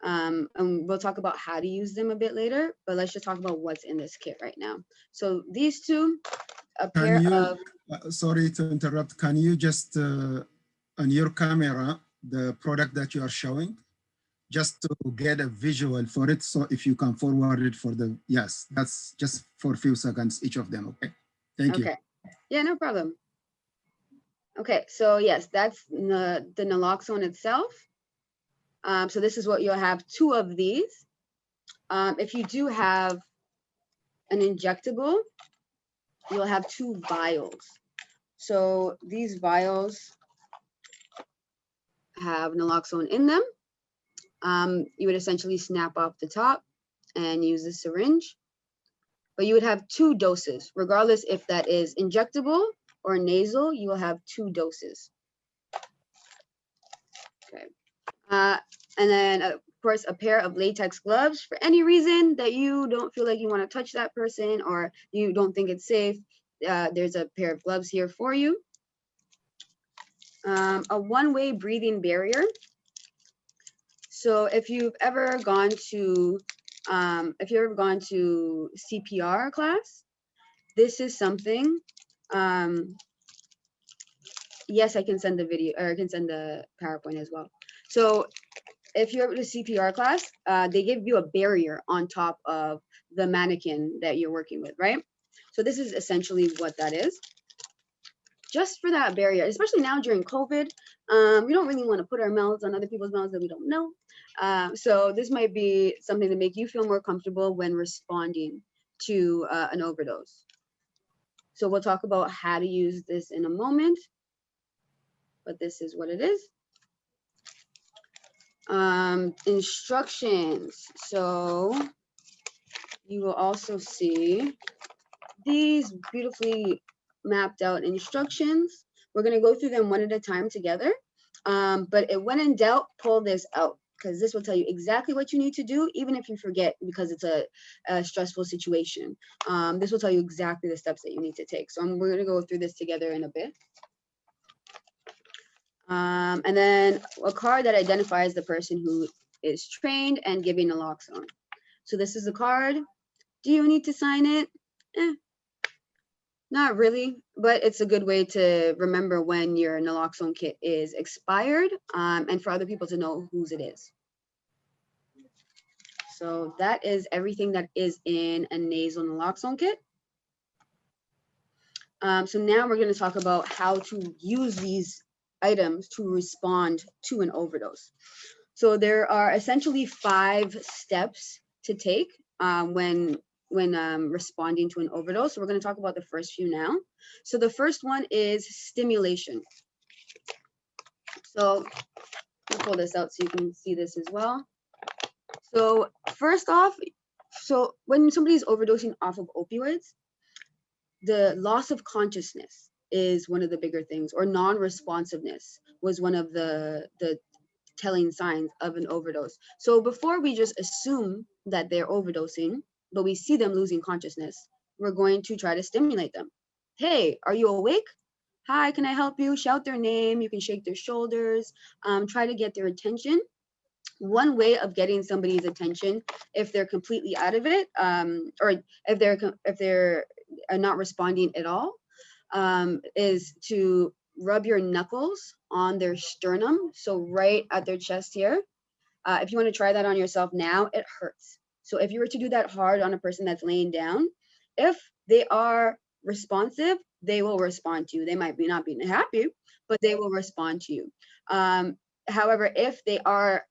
And we'll talk about how to use them a bit later, but let's just talk about what's in this kit right now. So these 2, a pair of... sorry to interrupt. Can you just, on your camera, the product that you are showing, just to get a visual for it. So if you can forward it for the, yes, that's just for a few seconds, each of them. Okay. Thank you. Okay. Yeah, no problem. Okay, so yes, that's the naloxone itself. So this is what you'll have, 2 of these. If you do have an injectable, you'll have 2 vials. So these vials have naloxone in them. You would essentially snap off the top and use the syringe. But you would have 2 doses, regardless if that is injectable or nasal, you will have 2 doses. Okay. And then, of course, a pair of latex gloves for any reason that you don't feel like you want to touch that person or you don't think it's safe. There's a pair of gloves here for you. A one-way breathing barrier. So if you've ever gone to CPR class, this is something. Yes, I can send the video, or I can send the PowerPoint as well. So if you're at a CPR class, they give you a barrier on top of the mannequin that you're working with, right? So this is essentially what that is. Just for that barrier, especially now during COVID, we don't really want to put our mouths on other people's mouths that we don't know. So this might be something to make you feel more comfortable when responding to an overdose. So we'll talk about how to use this in a moment, but this is what it is. Instructions. So you will also see these beautifully mapped out instructions. We're going to go through them one at a time together. But when in doubt, pull this out, because this will tell you exactly what you need to do, even if you forget, because it's a stressful situation. This will tell you exactly the steps that you need to take. So we're going to go through this together in a bit. And then a card that identifies the person who is trained and giving naloxone. So this is the card. Do you need to sign it? Not really, but it's a good way to remember when your naloxone kit is expired, and for other people to know whose it is. So that is everything that is in a nasal naloxone kit. So now we're going to talk about how to use these items to respond to an overdose. So there are essentially 5 steps to take when responding to an overdose. So we're going to talk about the first few now. So the first one is stimulation. So I'll pull this out so you can see this as well. So first off, so when somebody's overdosing off of opioids, the loss of consciousness is one of the bigger things, or non-responsiveness was one of the telling signs of an overdose. So before we just assume that they're overdosing, but we see them losing consciousness, we're going to try to stimulate them. Hey, are you awake? Hi, can I help you? Shout their name. You can shake their shoulders. Try to get their attention. One way of getting somebody's attention, if they're completely out of it, or if they're not responding at all, is to rub your knuckles on their sternum, so right at their chest here. If you want to try that on yourself now, it hurts. So if you were to do that hard on a person that's laying down, if they are responsive, they will respond to you. They might not be happy, but they will respond to you. However, if they are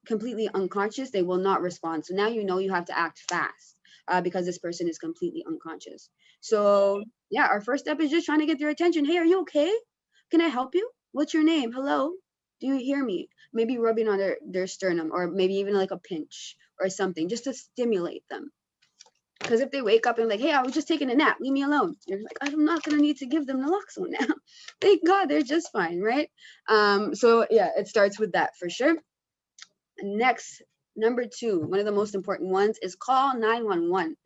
completely unconscious, they will not respond. So now you know you have to act fast. because this person is completely unconscious. So yeah, our first step is just trying to get their attention. Hey, are you okay? Can I help you? What's your name? Hello? Do you hear me? Maybe rubbing on their sternum, or maybe even like a pinch or something, just to stimulate them. Because if they wake up and like, hey, I was just taking a nap, leave me alone. You're like, I'm not gonna need to give them naloxone now. Thank God, they're just fine, right? So yeah, it starts with that for sure. Next, number 2, one of the most important ones is call 911.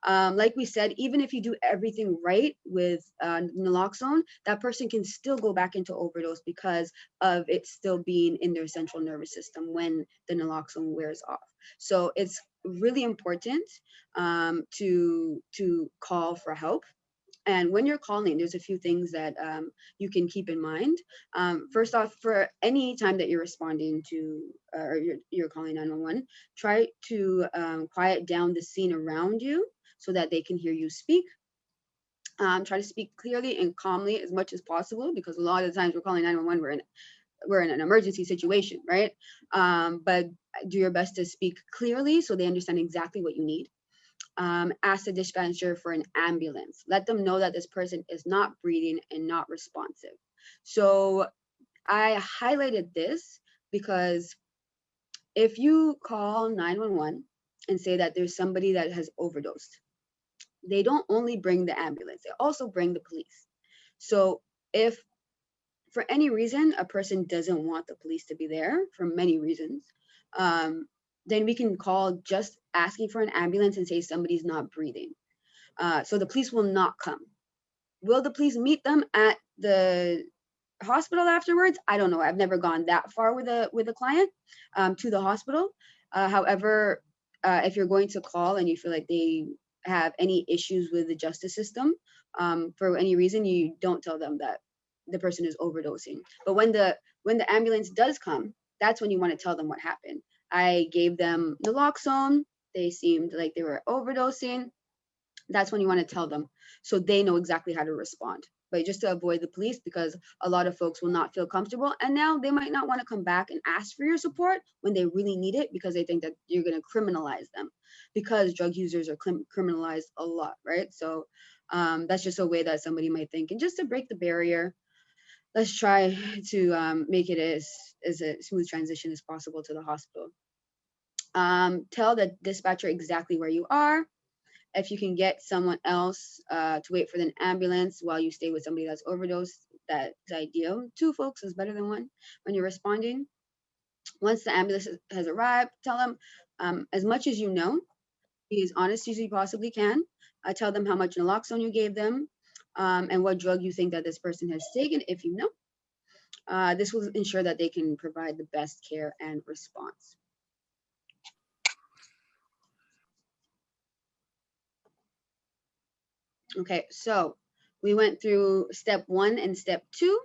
Like we said, even if you do everything right with naloxone, that person can still go back into overdose because of it still being in their central nervous system when the naloxone wears off. So it's really important to call for help. And when you're calling, there's a few things that you can keep in mind. First off, for any time that you're responding to or you're calling 911, try to quiet down the scene around you so that they can hear you speak. Try to speak clearly and calmly as much as possible, because a lot of the times we're calling 911, we're in an emergency situation, right? But do your best to speak clearly so they understand exactly what you need. Ask the dispatcher for an ambulance. Let them know that this person is not breathing and not responsive. So I highlighted this because if you call 911 and say that there's somebody that has overdosed, they don't only bring the ambulance, they also bring the police. So if for any reason a person doesn't want the police to be there, for many reasons, then we can call just asking for an ambulance and say somebody's not breathing. So the police will not come. Will the police meet them at the hospital afterwards? I don't know. I've never gone that far with a client to the hospital. However, if you're going to call and you feel like they have any issues with the justice system, for any reason, you don't tell them that the person is overdosing. But when the ambulance does come, that's when you want to tell them what happened. I gave them naloxone. They seemed like they were overdosing. That's when you want to tell them so they know exactly how to respond. But just to avoid the police, because a lot of folks will not feel comfortable, and now they might not want to come back and ask for your support when they really need it, because they think that you're going to criminalize them, because drug users are criminalized a lot, right? So that's just a way that somebody might think. And just to break the barrier, let's try to make it as a smooth transition as possible to the hospital. Tell the dispatcher exactly where you are. If you can get someone else to wait for the ambulance while you stay with somebody that's overdosed, that's ideal. 2 folks is better than 1 when you're responding. Once the ambulance has arrived, tell them as much as you know. Be as honest as you possibly can. Tell them how much naloxone you gave them and what drug you think that this person has taken, if you know. This will ensure that they can provide the best care and response. Okay, so we went through step 1 and step 2.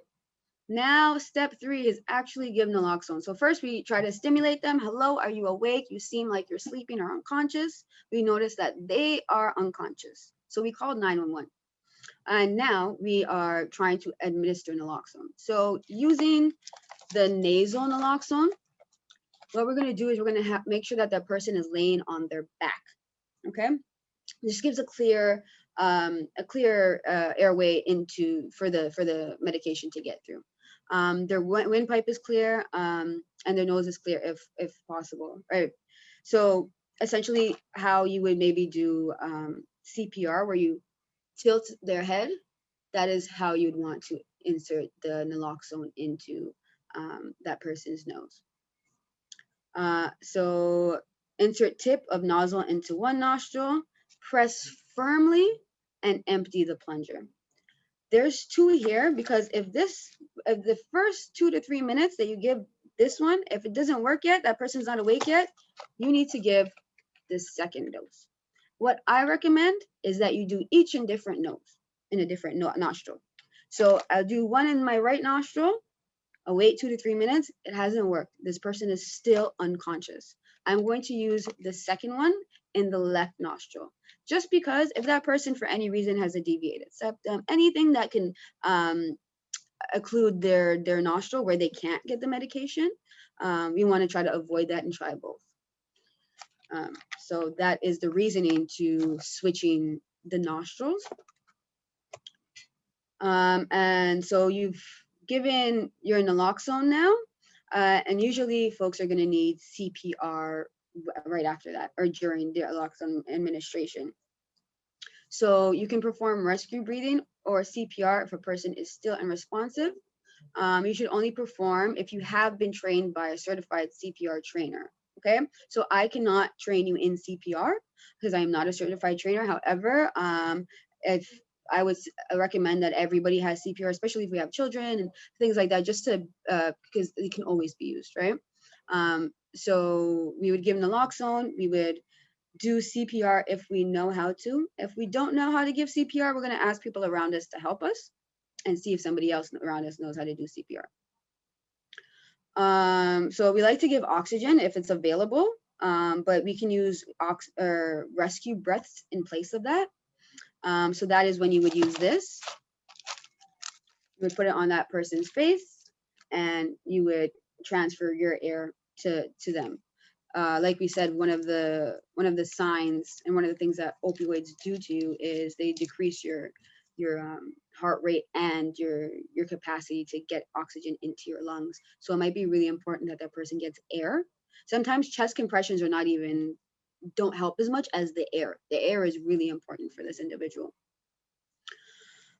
Now, step 3 is actually give naloxone. So first we try to stimulate them. Hello, are you awake? You seem like you're sleeping or unconscious. We notice that they are unconscious. So we called 911. And now we are trying to administer naloxone. So using the nasal naloxone, what we're going to do is we're going to make sure that that person is laying on their back. Okay, this gives a clear airway for the medication to get through. Their windpipe is clear, and their nose is clear if possible. Right. So essentially, how you would maybe do CPR, where you tilt their head, that is how you'd want to insert the naloxone into that person's nose. So insert tip of nozzle into one nostril, press firmly, and empty the plunger. There's 2 here, because if the first 2 to 3 minutes that you give this one, if it doesn't work yet, that person's not awake yet, you need to give the second dose. What I recommend is that you do each in different nostril. So I'll do one in my right nostril. I'll wait 2 to 3 minutes. It hasn't worked. This person is still unconscious. I'm going to use the second one in the left nostril, just because if that person for any reason has a deviated septum, anything that can occlude their nostril where they can't get the medication, we want to try to avoid that and try both. So that is the reasoning to switching the nostrils. And so you've given your naloxone now, and usually folks are going to need CPR right after that or during the naloxone administration. So you can perform rescue breathing or CPR if a person is still unresponsive. You should only perform if you have been trained by a certified CPR trainer. Okay, so I cannot train you in CPR because I am not a certified trainer. However, if I would recommend that everybody has CPR, especially if we have children and things like that, just to because it can always be used, right? So we would give naloxone. We would do CPR if we know how to. If we don't know how to give CPR, we're going to ask people around us to help us and see if somebody else around us knows how to do CPR. So we like to give oxygen if it's available, but we can use rescue breaths in place of that. So that is when you would use this. You would put it on that person's face and you would transfer your air to them. Like we said, one of the signs and one of the things that opioids do to you is they decrease your heart rate and your capacity to get oxygen into your lungs. So it might be really important that that person gets air. Sometimes chest compressions are not even don't help as much as the air. The air is really important for this individual.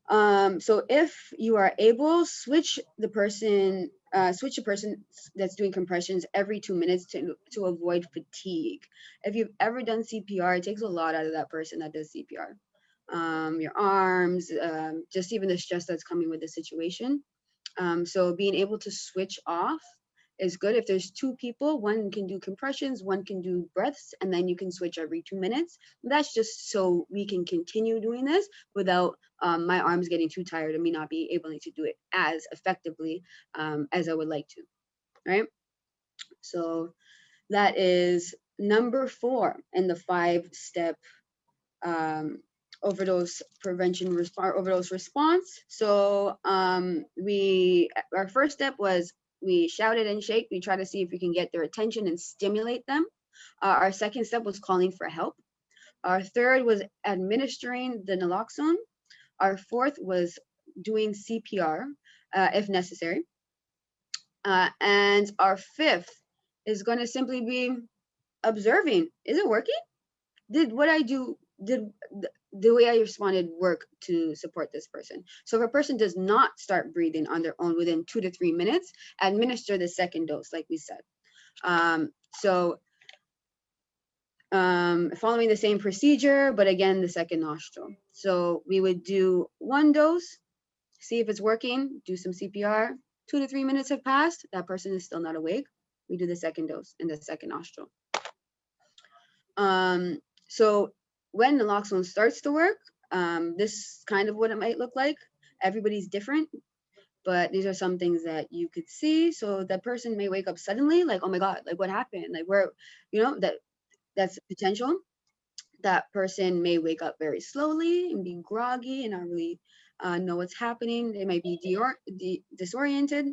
So if you are able, switch the person that's doing compressions every 2 minutes to avoid fatigue. If you've ever done CPR, it takes a lot out of that person that does CPR. Your arms, just even the stress that's coming with the situation. So being able to switch off is good. If there's two people, one can do compressions, one can do breaths, and then you can switch every 2 minutes. That's just so we can continue doing this without my arms getting too tired and me not be able to do it as effectively as I would like to, right? So that is number 4 in the 5-step overdose prevention overdose response. So our first step was we shouted and shake. We try to see if we can get their attention and stimulate them. Our second step was calling for help. Our third was administering the naloxone. Our fourth was doing CPR if necessary. And our fifth is going to simply be observing. Is it working? Did what I do, did the way I responded work to support this person? So if a person does not start breathing on their own within 2 to 3 minutes, administer the second dose, like we said. Following the same procedure, but again, the second nostril. So we would do 1 dose, see if it's working, do some CPR. 2 to 3 minutes have passed, that person is still not awake. We do the second dose in the second nostril. So when naloxone starts to work, this is kind of what it might look like. Everybody's different, but these are some things that you could see. So that person may wake up suddenly, like, oh my God, like what happened? Like where, that's potential. That person may wake up very slowly and be groggy and not really know what's happening. They might be disoriented.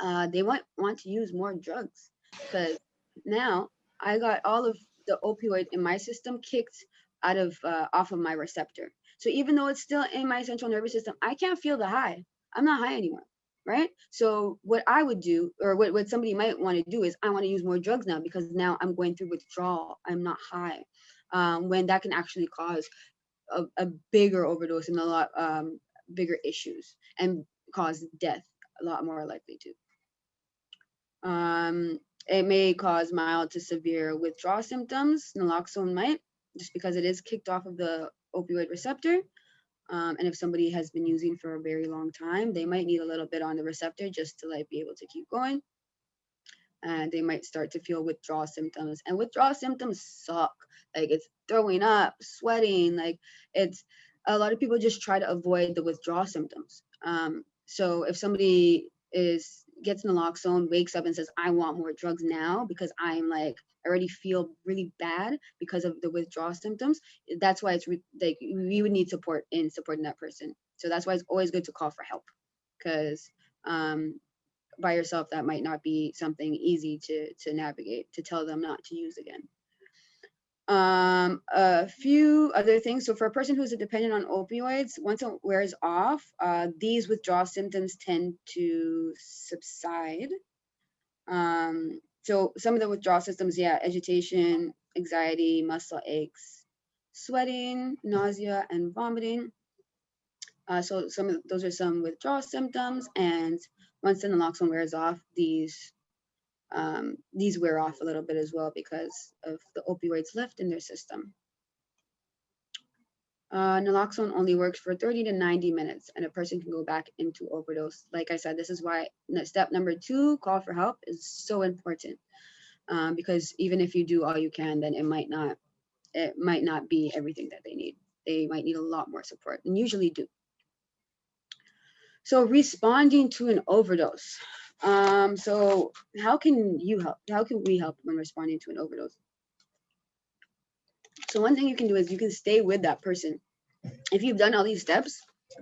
They might want to use more drugs because now I got all of the opioid in my system kicked out of off of my receptor. So even though it's still in my central nervous system, I can't feel the high. I'm not high anymore, right? So what I would do, or what somebody might want to do, is I want to use more drugs now because now I'm going through withdrawal. I'm not high, when that can actually cause a bigger overdose and a lot bigger issues and cause death a lot more likely to. It may cause mild to severe withdrawal symptoms. Naloxone might, just because it is kicked off of the opioid receptor. And if somebody has been using for a very long time, they might need a little bit on the receptor just to like be able to keep going. And they might start to feel withdrawal symptoms. And withdrawal symptoms suck. Like it's throwing up, sweating. Like it's a lot of people just try to avoid the withdrawal symptoms. So if somebody gets naloxone, wakes up and says, I want more drugs now because I'm like, I already feel really bad because of the withdrawal symptoms. That's why it's like we would need support in supporting that person. So that's why it's always good to call for help, because by yourself, that might not be something easy to navigate, to tell them not to use again. A few other things. So for a person who's dependent on opioids, once it wears off, these withdrawal symptoms tend to subside. So some of the withdrawal symptoms, yeah, agitation, anxiety, muscle aches, sweating, nausea, and vomiting. So those are some withdrawal symptoms, and once the naloxone wears off, these wear off a little bit as well because of the opioids left in their system. Naloxone only works for 30 to 90 minutes, and a person can go back into overdose. Like I said, this is why step number 2, call for help, is so important, because even if you do all you can, then it might not be everything that they need. They might need a lot more support, and usually do. So responding to an overdose. So how can you help? How can we help when responding to an overdose? So one thing you can do is you can stay with that person. If you've done all these steps,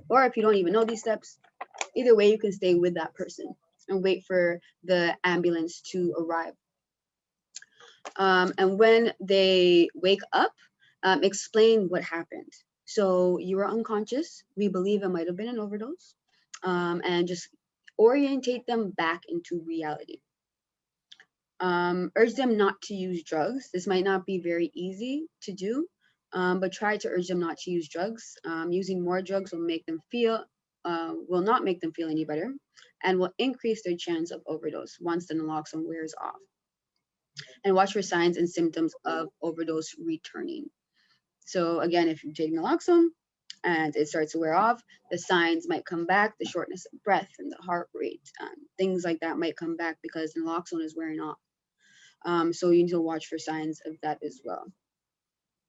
or if you don't even know these steps, either way, you can stay with that person and wait for the ambulance to arrive. And when they wake up, explain what happened. So you were unconscious. We believe it might have been an overdose, and just orientate them back into reality. Urge them not to use drugs. This might not be very easy to do, but try to urge them not to use drugs. Using more drugs will not make them feel any better, and will increase their chance of overdose once the naloxone wears off. And watch for signs and symptoms of overdose returning. So again, if you take naloxone and it starts to wear off, the signs might come back, the shortness of breath and the heart rate, things like that might come back because naloxone is wearing off. So you need to watch for signs of that as well.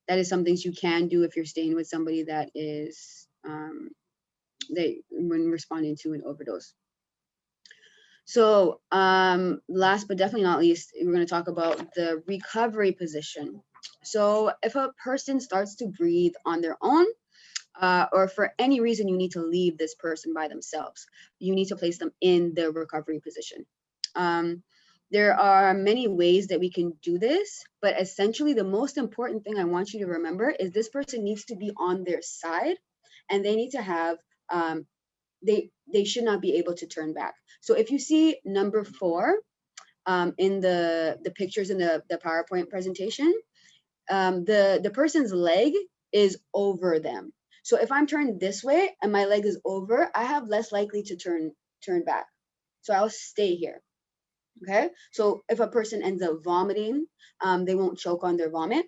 That is some things you can do if you're staying with somebody that is when responding to an overdose. So last but definitely not least, we're going to talk about the recovery position. So if a person starts to breathe on their own, or for any reason you need to leave this person by themselves, you need to place them in the recovery position. There are many ways that we can do this, but essentially the most important thing I want you to remember is this person needs to be on their side, and they need to have, they should not be able to turn back. So if you see number 4 in the pictures in the PowerPoint presentation, the person's leg is over them. So if I'm turned this way and my leg is over, I have less likely to turn back. So I'll stay here. Okay. So if a person ends up vomiting, they won't choke on their vomit.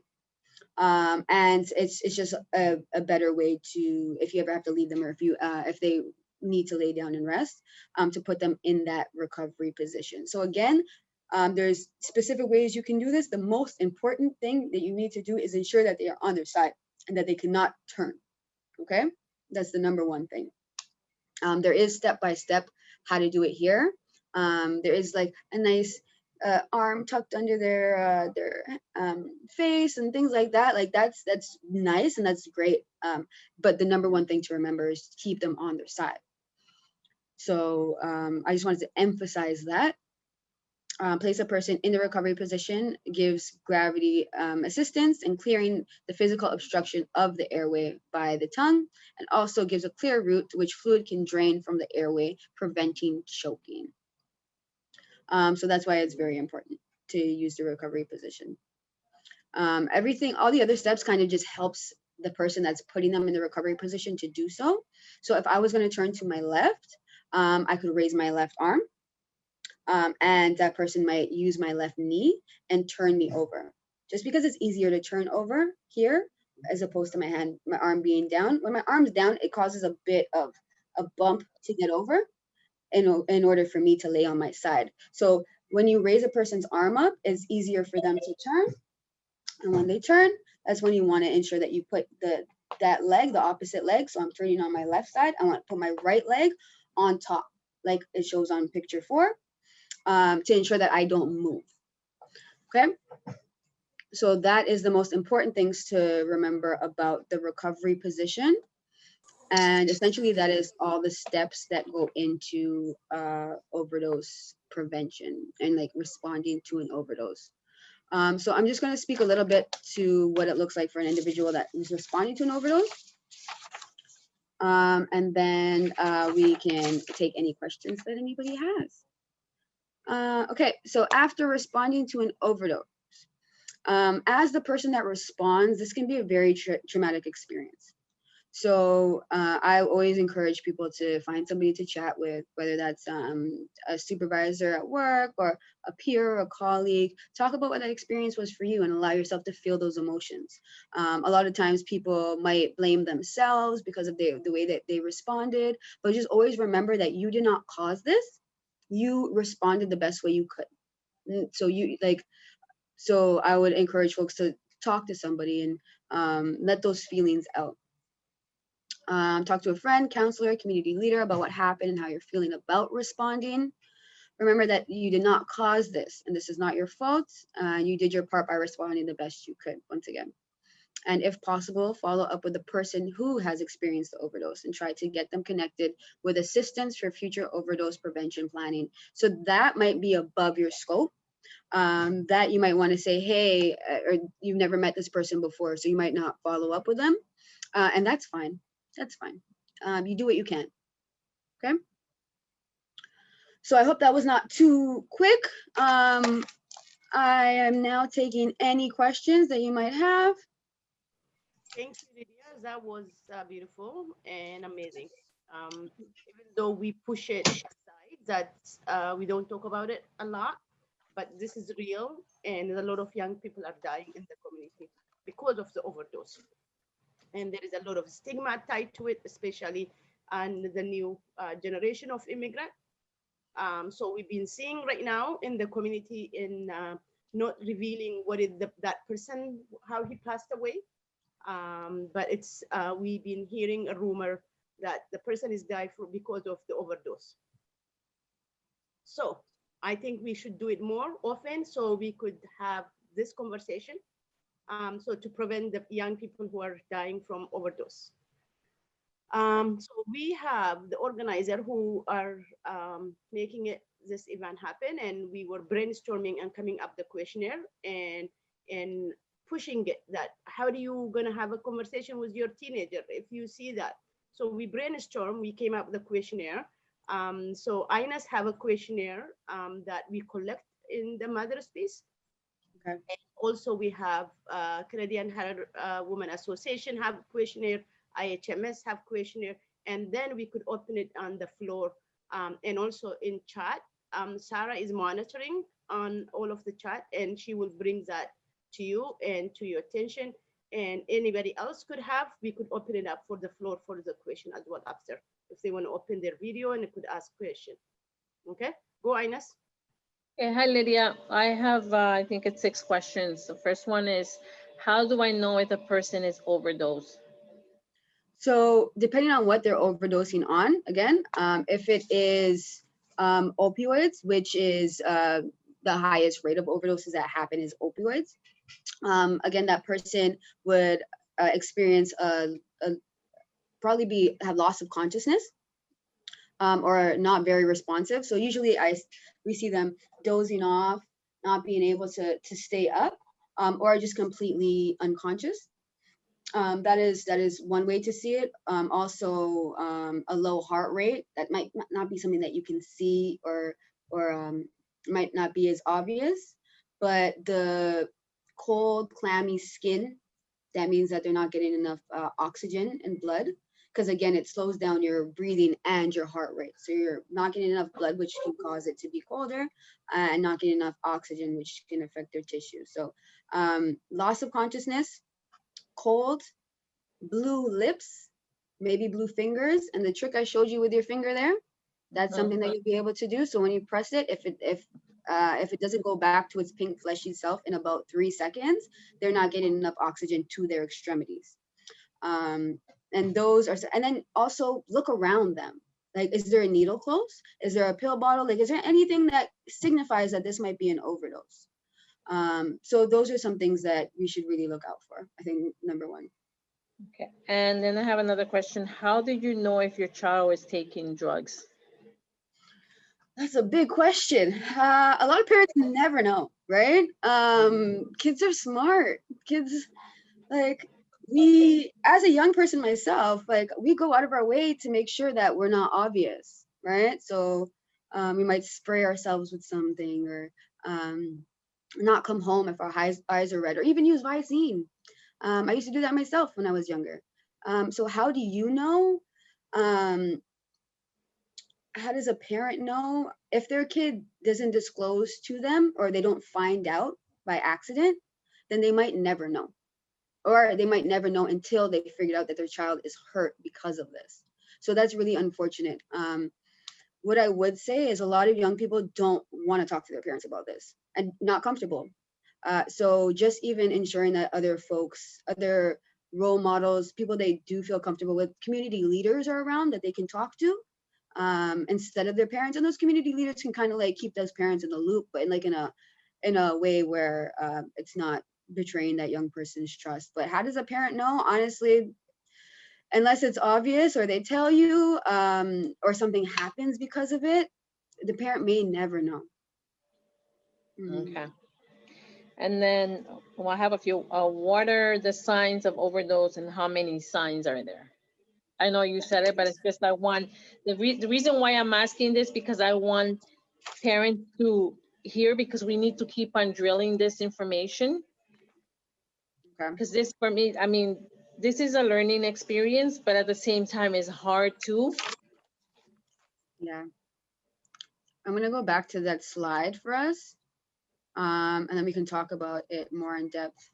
And it's just a better way to, if you ever have to leave them, or if they need to lay down and rest, to put them in that recovery position. So again, there's specific ways you can do this. The most important thing that you need to do is ensure that they are on their side and that they cannot turn. Okay, that's the number one thing. There is step-by-step how to do it here. There is like a nice arm tucked under their face and things like that. Like that's nice and that's great. But the number one thing to remember is to keep them on their side. So I just wanted to emphasize that. Place a person in the recovery position gives gravity assistance in clearing the physical obstruction of the airway by the tongue, and also gives a clear route to which fluid can drain from the airway, preventing choking. So that's why it's very important to use the recovery position. All the other steps kind of just helps the person that's putting them in the recovery position to do so. So if I was going to turn to my left, I could raise my left arm. And that person might use my left knee and turn me over. Just because it's easier to turn over here as opposed to my arm being down. When my arm's down, it causes a bit of a bump to get over in order for me to lay on my side. So when you raise a person's arm up, it's easier for them to turn. And when they turn, that's when you want to ensure that you put that leg, the opposite leg. So I'm turning on my left side. I want to put my right leg on top, like it shows on picture 4. To ensure that I don't move. Okay, so that is the most important things to remember about the recovery position. And essentially that is all the steps that go into overdose prevention and like responding to an overdose. So I'm just going to speak a little bit to what it looks like for an individual that is responding to an overdose. And then we can take any questions that anybody has. Okay, so after responding to an overdose, as the person that responds, this can be a very traumatic experience. So I always encourage people to find somebody to chat with, whether that's a supervisor at work or a peer or a colleague. Talk about what that experience was for you and allow yourself to feel those emotions. A lot of times people might blame themselves because of the way that they responded, but just always remember that you did not cause this. You responded the best way you could. So I would encourage folks to talk to somebody and let those feelings out. Talk to a friend, counselor, community leader about what happened and how you're feeling about responding. Remember that you did not cause this and this is not your fault. You did your part by responding the best you could, once again. And if possible, follow up with the person who has experienced the overdose and try to get them connected with assistance for future overdose prevention planning. So that might be above your scope. That you might want to say, hey, or you've never met this person before, so you might not follow up with them. And that's fine. That's fine. You do what you can. Okay. So I hope that was not too quick. I am now taking any questions that you might have. Thank you, Lydia. That was beautiful and amazing. Even though we push it aside, that we don't talk about it a lot, but this is real, and a lot of young people are dying in the community because of the overdose. And there is a lot of stigma tied to it, especially on the new generation of immigrant. So we've been seeing right now in the community in not revealing what is that person, how he passed away. But it's we've been hearing a rumor that the person is died because of the overdose. So I think we should do it more often so we could have this conversation. So to prevent the young people who are dying from overdose. So we have the organizer who are making this event happen, and we were brainstorming and coming up the questionnaire and pushing it, that how do you gonna have a conversation with your teenager if you see that? So we brainstormed, we came up with the questionnaire. So INAS have a questionnaire that we collect in the mother space. Okay. And also we have Canadian Women Association have questionnaire, IHMS have questionnaire, and then we could open it on the floor and also in chat. Sarah is monitoring on all of the chat, and she will bring that to you and to your attention. And anybody else could have, we could open it up for the floor for the question as well after, if they want to open their video and they could ask question. Okay, go Ines. Okay, hi Lydia. I have, I think it's 6 questions. The first one is, how do I know if a person is overdosed? So depending on what they're overdosing on, again, if it is opioids, which is the highest rate of overdoses that happen is opioids. Again, that person would experience probably have loss of consciousness or not very responsive. So usually we see them dozing off, not being able to stay up, or just completely unconscious. That is one way to see it. Also, a low heart rate, that might not be something that you can see or might not be as obvious, but the cold, clammy skin, that means that they're not getting enough oxygen and blood, because again, it slows down your breathing and your heart rate. So you're not getting enough blood, which can cause it to be colder, and not getting enough oxygen, which can affect their tissue. So loss of consciousness, cold, blue lips, maybe blue fingers. And the trick I showed you with your finger there, that's something that you'll be able to do. So when you press it, if it doesn't go back to its pink fleshy self in about 3 seconds, they're not getting enough oxygen to their extremities. And those are, and then also look around them. Like, is there a needle close? Is there a pill bottle? Like, is there anything that signifies that this might be an overdose? So those are some things that we should really look out for, I think, number one. Okay, and then I have another question. How did you know if your child is taking drugs? That's a big question. A lot of parents never know. right? Kids are smart. Kids, like, we, as a young person myself, like, we go out of our way to make sure that we're not obvious, right? So we might spray ourselves with something, or not come home if our eyes are red, or even use Visine. I used to do that myself when I was younger. So how do you know? How does a parent know if their kid doesn't disclose to them, or they don't find out by accident? Then they might never know, or they might never know until they figured out that their child is hurt because of this. So that's really unfortunate. What I would say is a lot of young people don't want to talk to their parents about this, and not comfortable. So just even ensuring that other folks, other role models, people they do feel comfortable with, community leaders are around that they can talk to, instead of their parents. And those community leaders can kind of like keep those parents in the loop, but in a way where it's not betraying that young person's trust. But how does a parent know? Honestly, unless it's obvious, or they tell you, or something happens because of it, the parent may never know. Okay. And then, well, I have a few. What are the signs of overdose, and how many signs are there? I know you said it, but it's just I want, the reason why I'm asking this, because I want parents to hear, because we need to keep on drilling this information. Okay. Because this, for me, I mean, this is a learning experience, but at the same time is hard too. Yeah. I'm gonna go back to that slide for us, and then we can talk about it more in depth.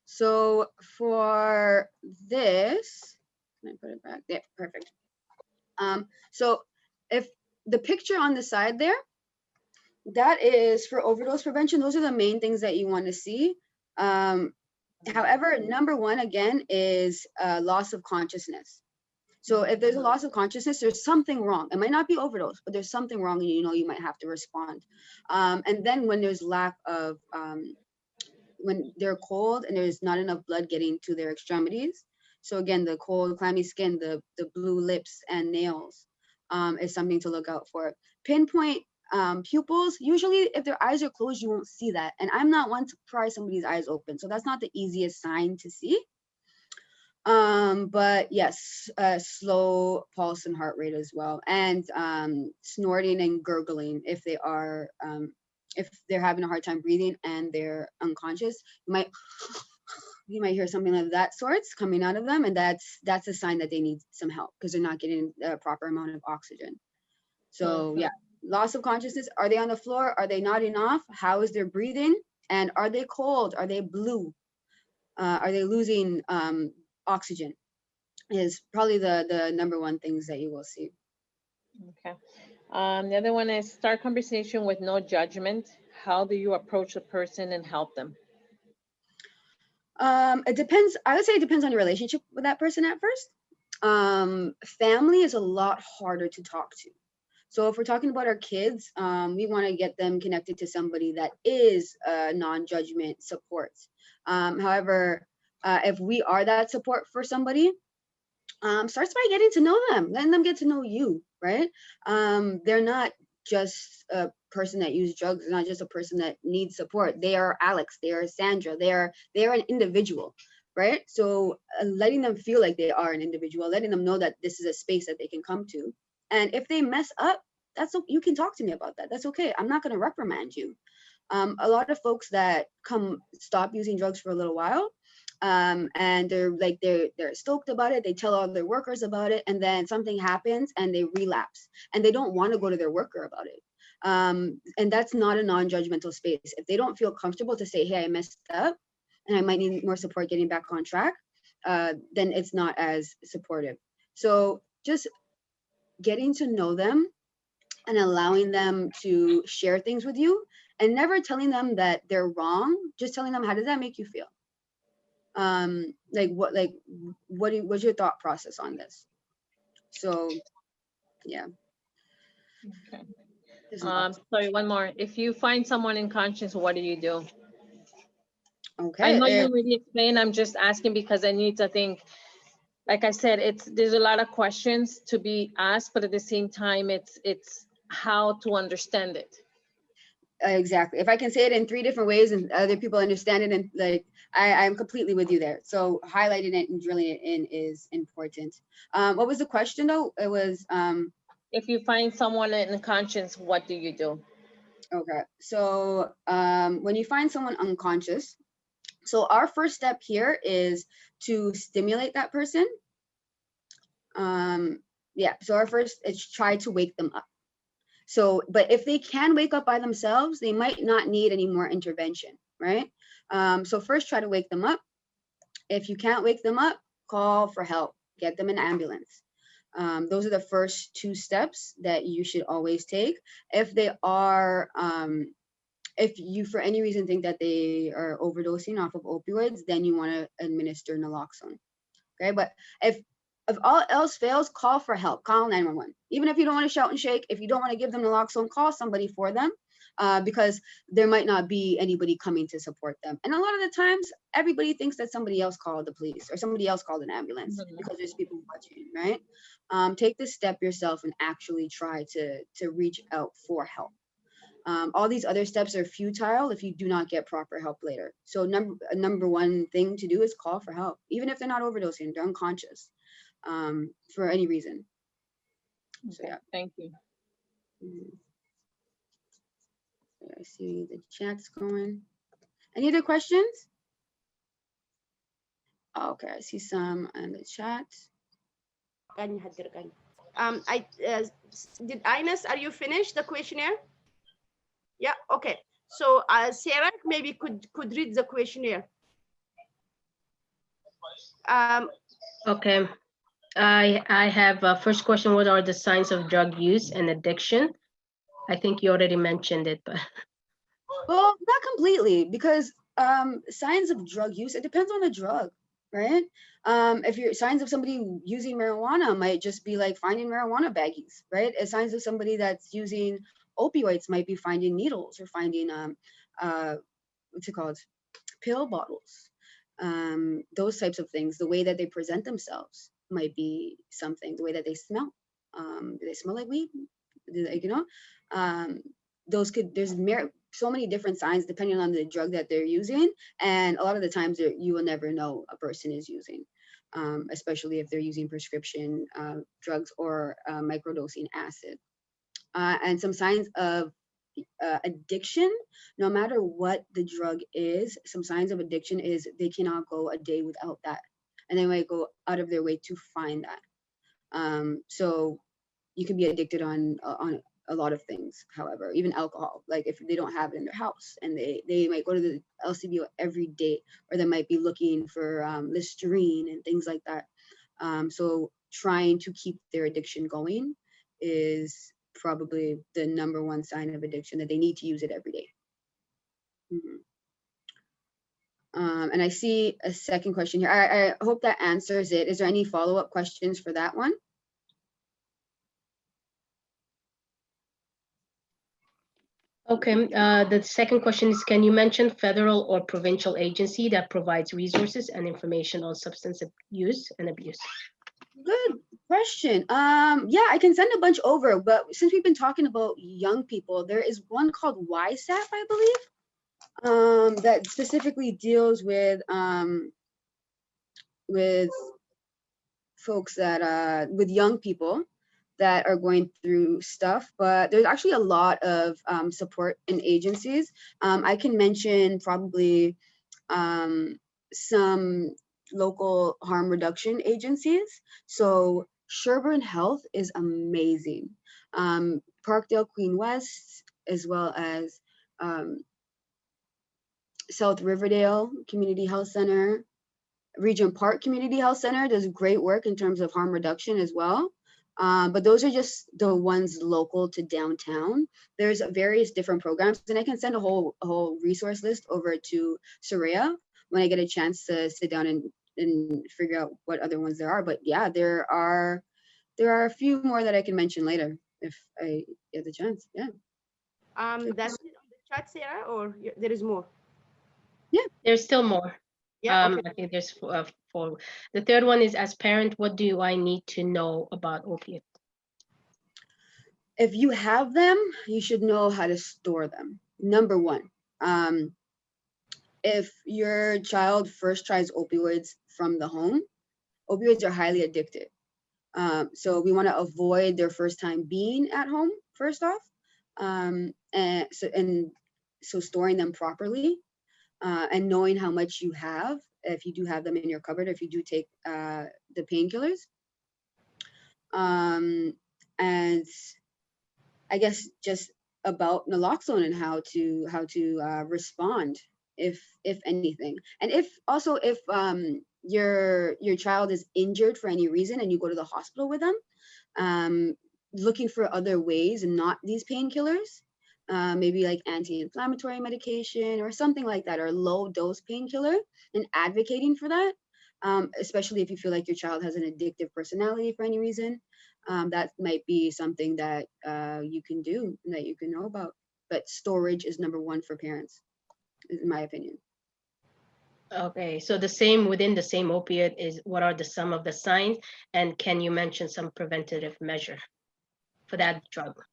So for this, can I put it back? Yeah, perfect. So if the picture on the side there, that is for overdose prevention. Those are the main things that you want to see. However, number one, again, is loss of consciousness. So if there's a loss of consciousness, there's something wrong. It might not be overdose, but there's something wrong, and you know you might have to respond. And then when there's lack of, when they're cold and there's not enough blood getting to their extremities. So again, the cold, clammy skin, the blue lips and nails, is something to look out for. Pinpoint pupils. Usually if their eyes are closed, you won't see that. And I'm not one to pry somebody's eyes open. So that's not the easiest sign to see. But yes, slow pulse and heart rate as well. And snorting and gurgling if they are, if they're having a hard time breathing and they're unconscious, you might hear something of that sorts coming out of them, and that's a sign that they need some help because they're not getting a proper amount of oxygen. So yeah, loss of consciousness. Are they on the floor? Are they nodding off? How is their breathing? And are they cold? Are they blue? Are they losing oxygen? Is probably the number one things that you will see. Okay. The other one is start conversation with no judgment. How do you approach a person and help them? It depends. I would say it depends on your relationship with that person at first. Family is a lot harder to talk to. So if we're talking about our kids, we want to get them connected to somebody that is non-judgment support. However, if we are that support for somebody, starts by getting to know them, letting them get to know you, right? They're not just a person that uses drugs. They're not just a person that needs support. They are Alex, they are Sandra, they are an individual, right? So letting them feel like they are an individual, letting them know that this is a space that they can come to. And if they mess up, you can talk to me about that. That's okay. I'm not going to reprimand you. A lot of folks that stop using drugs for a little while, and they're stoked about it. They tell all their workers about it, and then something happens and they relapse, and they don't want to go to their worker about it. And that's not a non-judgmental space. If they don't feel comfortable to say, hey, I messed up and I might need more support getting back on track, then it's not as supportive. So just getting to know them and allowing them to share things with you, and never telling them that they're wrong, just telling them, how does that make you feel? What's your thought process on this? So yeah. Okay. Sorry, one more. If you find someone unconscious, what do you do? Okay. I know you already explained. I'm just asking because I need to think. Like I said, there's a lot of questions to be asked, but at the same time, it's how to understand it. Exactly. If I can say it in 3 different ways and other people understand it, and like I'm completely with you there. So highlighting it and drilling it in is important. What was the question though? It was If you find someone unconscious, what do you do? okay. So when you find someone unconscious, so our first step here is to stimulate that person. Yeah. So our first is try to wake them up. So, but if they can wake up by themselves, they might not need any more intervention, right? So first try to wake them up. If you can't wake them up, call for help, get them an ambulance. Those are the first 2 steps that you should always take. If they are, if you for any reason think that they are overdosing off of opioids, then you want to administer naloxone. Okay, but if all else fails, call for help, call 911. Even if you don't want to shout and shake, if you don't want to give them naloxone, call somebody for them, because there might not be anybody coming to support them. And a lot of the times, everybody thinks that somebody else called the police or somebody else called an ambulance because there's people watching, right? Take this step yourself and actually try to reach out for help. All these other steps are futile if you do not get proper help later. So number 1 thing to do is call for help, even if they're not overdosing, they're unconscious, for any reason. So yeah. Thank you. I see the chat's going. Any other questions? Okay, I see some in the chat. Did Ines, are you finished the questionnaire? Yeah, okay. So Sarah maybe could read the questionnaire. Okay. I have first question, what are the signs of drug use and addiction? I think you already mentioned it, but. Well, not completely, because signs of drug use, it depends on the drug, right? If you're signs of somebody using marijuana might just be like finding marijuana baggies, right? And signs of somebody that's using opioids might be finding needles or finding what's it called, pill bottles. Those types of things. The way that they present themselves might be something. The way that they smell. Do they smell like weed? Like, you know, those could. There's so many different signs depending on the drug that they're using, and a lot of the times you will never know a person is using, especially if they're using prescription drugs or microdosing acid. And some signs of addiction, no matter what the drug is, some signs of addiction is they cannot go a day without that, and they might go out of their way to find that. So you can be addicted on a lot of things. However, even alcohol, like if they don't have it in their house and they might go to the LCBO every day, or they might be looking for Listerine and things like that. So trying to keep their addiction going is probably the number 1 sign of addiction, that they need to use it every day. And I see a second question here. I hope that answers it. Is there any follow-up questions for that one? Okay, the second question is, can you mention federal or provincial agency that provides resources and information on substance use and abuse? Good question. Yeah, I can send a bunch over, but since we've been talking about young people, there is one called YSAP, I believe, that specifically deals with folks that with young people that are going through stuff. But there's actually a lot of support in agencies. I can mention probably some local harm reduction agencies. So Sherburne Health is amazing. Parkdale Queen West, as well as South Riverdale Community Health Center. Regent Park Community Health Center does great work in terms of harm reduction as well. But those are just the ones local to downtown. There's various different programs, and I can send a whole resource list over to Soraya when I get a chance to sit down and figure out what other ones there are. But yeah, there are a few more that I can mention later if I get the chance. Yeah. That's it on the chat, Sarah, or there is more? Yeah, there's still more. Yeah. Okay. I think there's 4. The third one is, as parent, what do I need to know about opiates? If you have them, you should know how to store them. Number one, if your child first tries opioids from the home, opioids are highly addictive. So we want to avoid their first time being at home, first off. And so storing them properly, and knowing how much you have, if you do have them in your cupboard, if you do take the painkillers. And I guess just about naloxone and how to respond if anything, and if your child is injured for any reason and you go to the hospital with them, looking for other ways and not these painkillers, maybe like anti-inflammatory medication or something like that, or low dose painkiller, and advocating for that, especially if you feel like your child has an addictive personality for any reason. That might be something that you can do and that you can know about. But storage is number one for parents, in my opinion. Okay, so the same within the same opiate is what are some of the signs, and can you mention some preventative measure for that drug?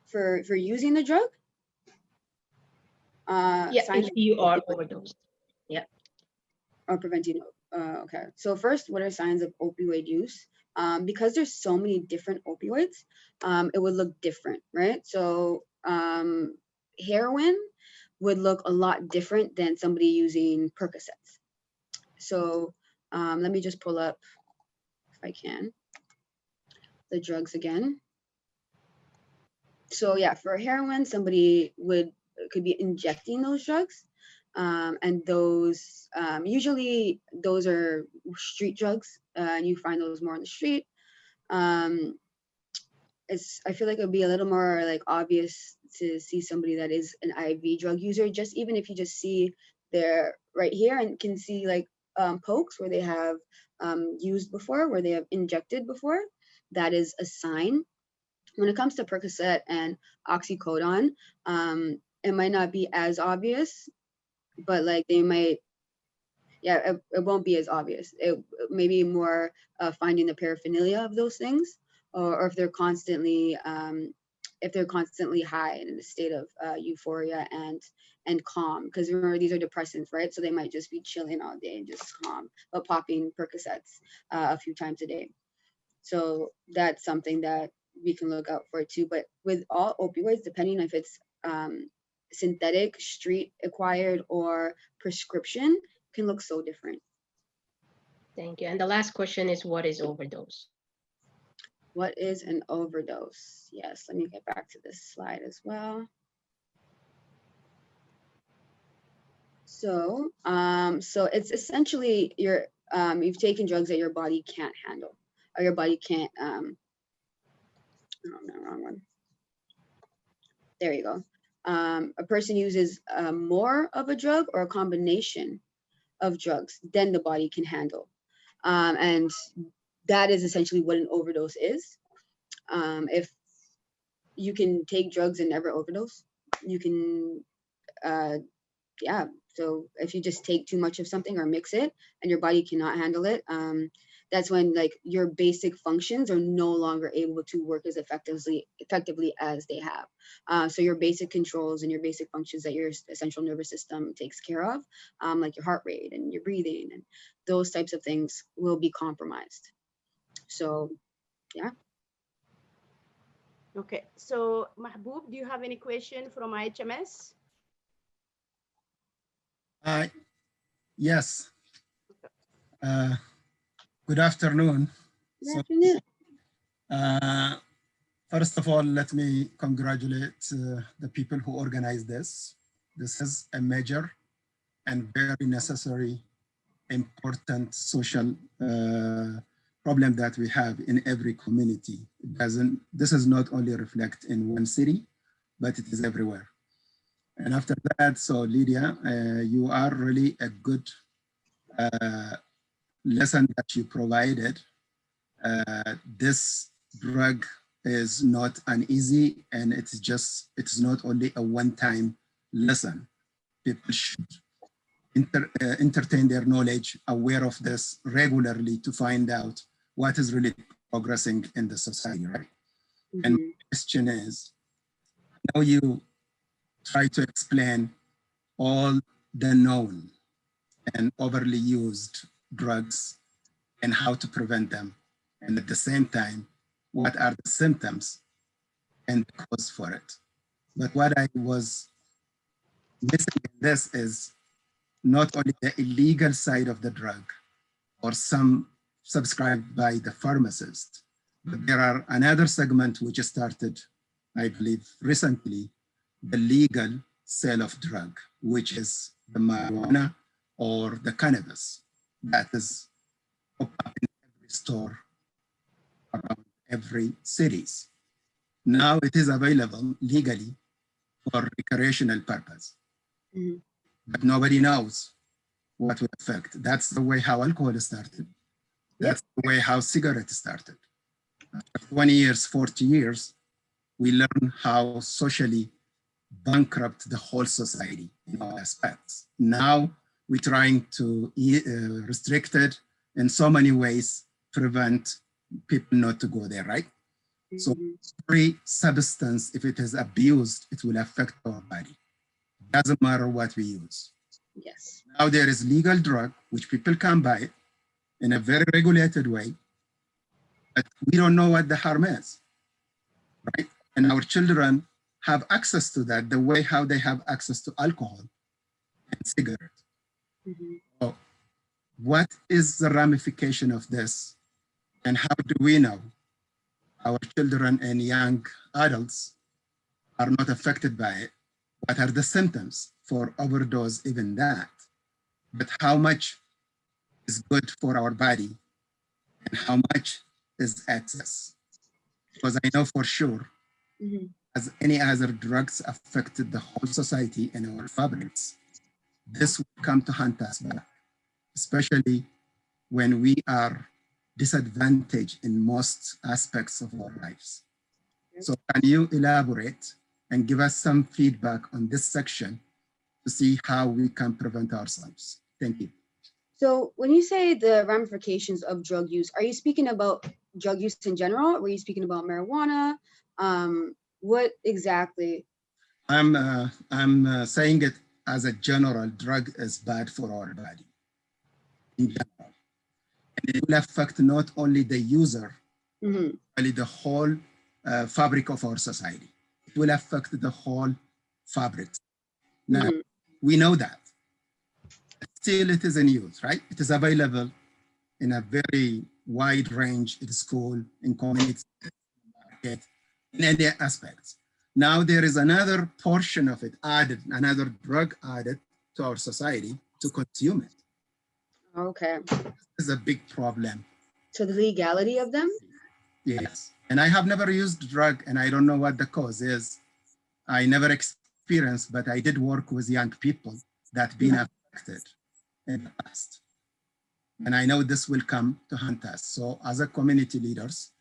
For using the drug, Yeah, signs if of you are opioid overdosed. Yeah. or preventing. Okay, so first, what are signs of opioid use? Because there's so many different opioids, it would look different, right? So heroin would look a lot different than somebody using Percocets. So let me just pull up, if I can, the drugs again. So yeah, for heroin, somebody could be injecting those drugs. And those, usually those are street drugs, and you find those more on the street. I feel like it would be a little more like obvious to see somebody that is an IV drug user, just even if you just see they're right here and can see like pokes where they have used before, where they have injected before. That is a sign. When it comes to Percocet and oxycodone, it might not be as obvious, but like they might, yeah, it won't be as obvious. It may be more finding the paraphernalia of those things, or if they're constantly high and in a state of euphoria and calm. Because remember, these are depressants, right? So they might just be chilling all day and just calm, but popping Percocets a few times a day. So that's something that we can look out for too. But with all opioids, depending if it's synthetic, street acquired, or prescription, can look so different. Thank you. And the last question is, what is overdose? What is an overdose? Yes, let me get back to this slide as well. So, so it's essentially you've taken drugs that your body can't handle, or your body can't. Oh, no, wrong one. There you go. A person uses more of a drug or a combination of drugs than the body can handle, and that is essentially what an overdose is. If you can take drugs and never overdose, you can, yeah. So if you just take too much of something or mix it and your body cannot handle it, that's when like your basic functions are no longer able to work as effectively as they have. So your basic controls and your basic functions that your central nervous system takes care of, like your heart rate and your breathing and those types of things, will be compromised. So, yeah. Okay, so Mahbub, do you have any question from IHMS? Yes. Good afternoon. Good afternoon. First of all, let me congratulate the people who organized this. This is a major and very necessary, important social problem that we have in every community. This is not only reflect in one city, but it is everywhere. And after that, so Lydia, you are really a good lesson that you provided. This drug is not an easy, and it's not only a one-time lesson. People should entertain their knowledge, aware of this regularly to find out what is really progressing in the society, right? Mm-hmm. And my question is, now you try to explain all the known and overly used drugs and how to prevent them. And at the same time, what are the symptoms and the cause for it. But what I was missing in this is not only the illegal side of the drug or some subscribed by the pharmacist, but there are another segment which started, I believe, recently, the legal sale of drug, which is the marijuana or the cannabis that is up in every store around every cities. Now it is available legally for recreational purpose, but nobody knows what will affect. That's the way how alcohol started. That's the way how cigarette started. After 20 years, 40 years, we learn how socially bankrupt the whole society in all aspects. Now we're trying to restrict it in so many ways, prevent people not to go there, right? So every substance, if it is abused, it will affect our body. Doesn't matter what we use. Yes. Now there is legal drug, which people can buy in a very regulated way, but we don't know what the harm is, right? And our children have access to that the way how they have access to alcohol and cigarettes. So what is the ramification of this? And how do we know our children and young adults are not affected by it? What are the symptoms for overdose, even that? But how much is good for our body and how much is excess? Because I know for sure, as any other drugs affected the whole society and our fabrics, this will come to hunt us back, especially when we are disadvantaged in most aspects of our lives. So can you elaborate and give us some feedback on this section to see how we can prevent ourselves? Thank you. So when you say the ramifications of drug use, are you speaking about drug use in general? Or are you speaking about marijuana? What exactly? I'm saying it as a general, drug is bad for our body in general. And it will affect not only the user, but the whole fabric of our society. It will affect the whole fabric. Now, we know that. Still, it is in use, right? It is available in a very wide range in school, in community, market, in any aspects. Now there is another portion of it added, another drug added to our society to consume it. Okay. This is a big problem. So the legality of them? Yes. And I have never used drug and I don't know what the cause is. I never experienced, but I did work with young people that been affected in the past. And I know this will come to hunt us. So as a community leaders,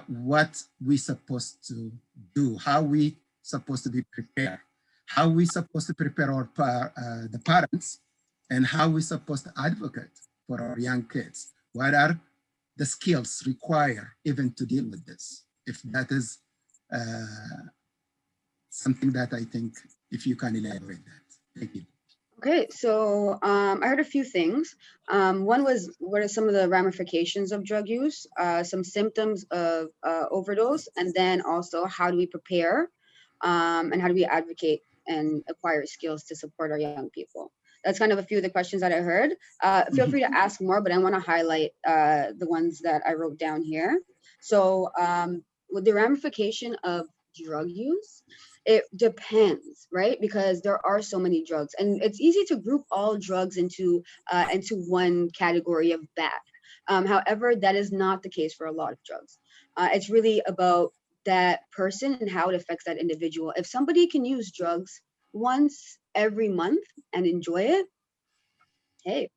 what we supposed to do, how we supposed to be prepared, how we supposed to prepare our the parents, and how we supposed to advocate for our young kids. What are the skills required even to deal with this? If that is something that I think if you can elaborate that. Thank you. Okay, so I heard a few things. One was, what are some of the ramifications of drug use, some symptoms of overdose, and then also how do we prepare and how do we advocate and acquire skills to support our young people? That's kind of a few of the questions that I heard. Feel free to ask more, but I want to highlight the ones that I wrote down here. So with the ramification of drug use, it depends, right? Because there are so many drugs, and it's easy to group all drugs into one category of bad. However, that is not the case for a lot of drugs. It's really about that person and how it affects that individual. If somebody can use drugs once every month and enjoy it, hey,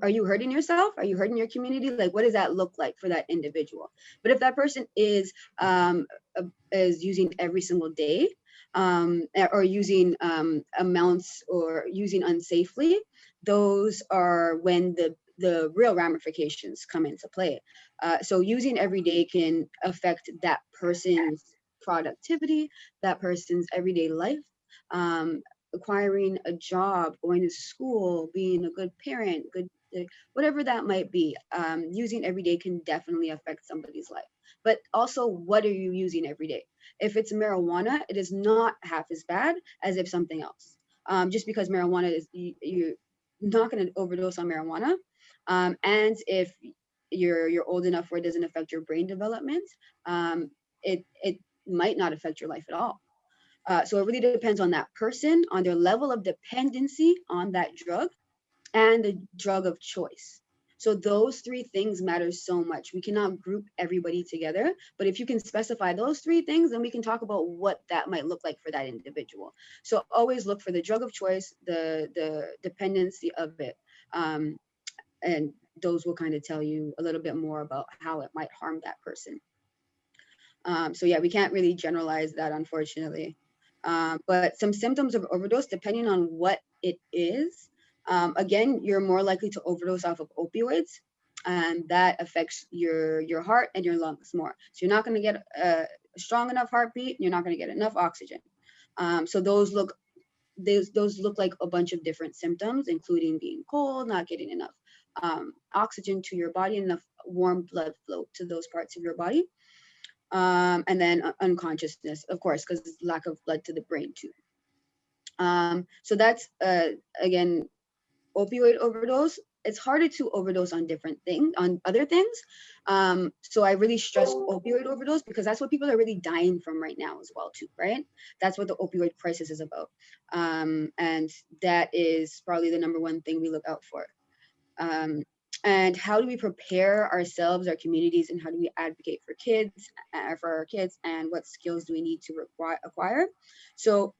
are you hurting yourself? Are you hurting your community? Like, what does that look like for that individual? But if that person is using every single day, or using amounts or using unsafely, those are when the real ramifications come into play. So using every day can affect that person's productivity, that person's everyday life, acquiring a job, going to school, being a good parent, whatever that might be. Using every day can definitely affect somebody's life. But also, what are you using every day? If it's marijuana, it is not half as bad as if something else. Just because marijuana is, you're not going to overdose on marijuana. And if you're old enough where it doesn't affect your brain development, it might not affect your life at all. So it really depends on that person, on their level of dependency on that drug, and the drug of choice. So those three things matter so much. We cannot group everybody together, but if you can specify those three things, then we can talk about what that might look like for that individual. So always look for the drug of choice, the dependency of it. And those will kind of tell you a little bit more about how it might harm that person. So yeah, we can't really generalize that, unfortunately. But some symptoms of overdose, depending on what it is, again, you're more likely to overdose off of opioids, and that affects your heart and your lungs more. So you're not going to get a strong enough heartbeat. You're not going to get enough oxygen. So those look like a bunch of different symptoms, including being cold, not getting enough oxygen to your body, enough warm blood flow to those parts of your body. And then unconsciousness, of course, because it's lack of blood to the brain too. So that's, again, opioid overdose. It's harder to overdose on other things. So I really stress opioid overdose because that's what people are really dying from right now as well too, right? That's what the opioid crisis is about. And that is probably the number one thing we look out for. And how do we prepare ourselves, our communities, and how do we advocate for our kids, and what skills do we need to acquire? So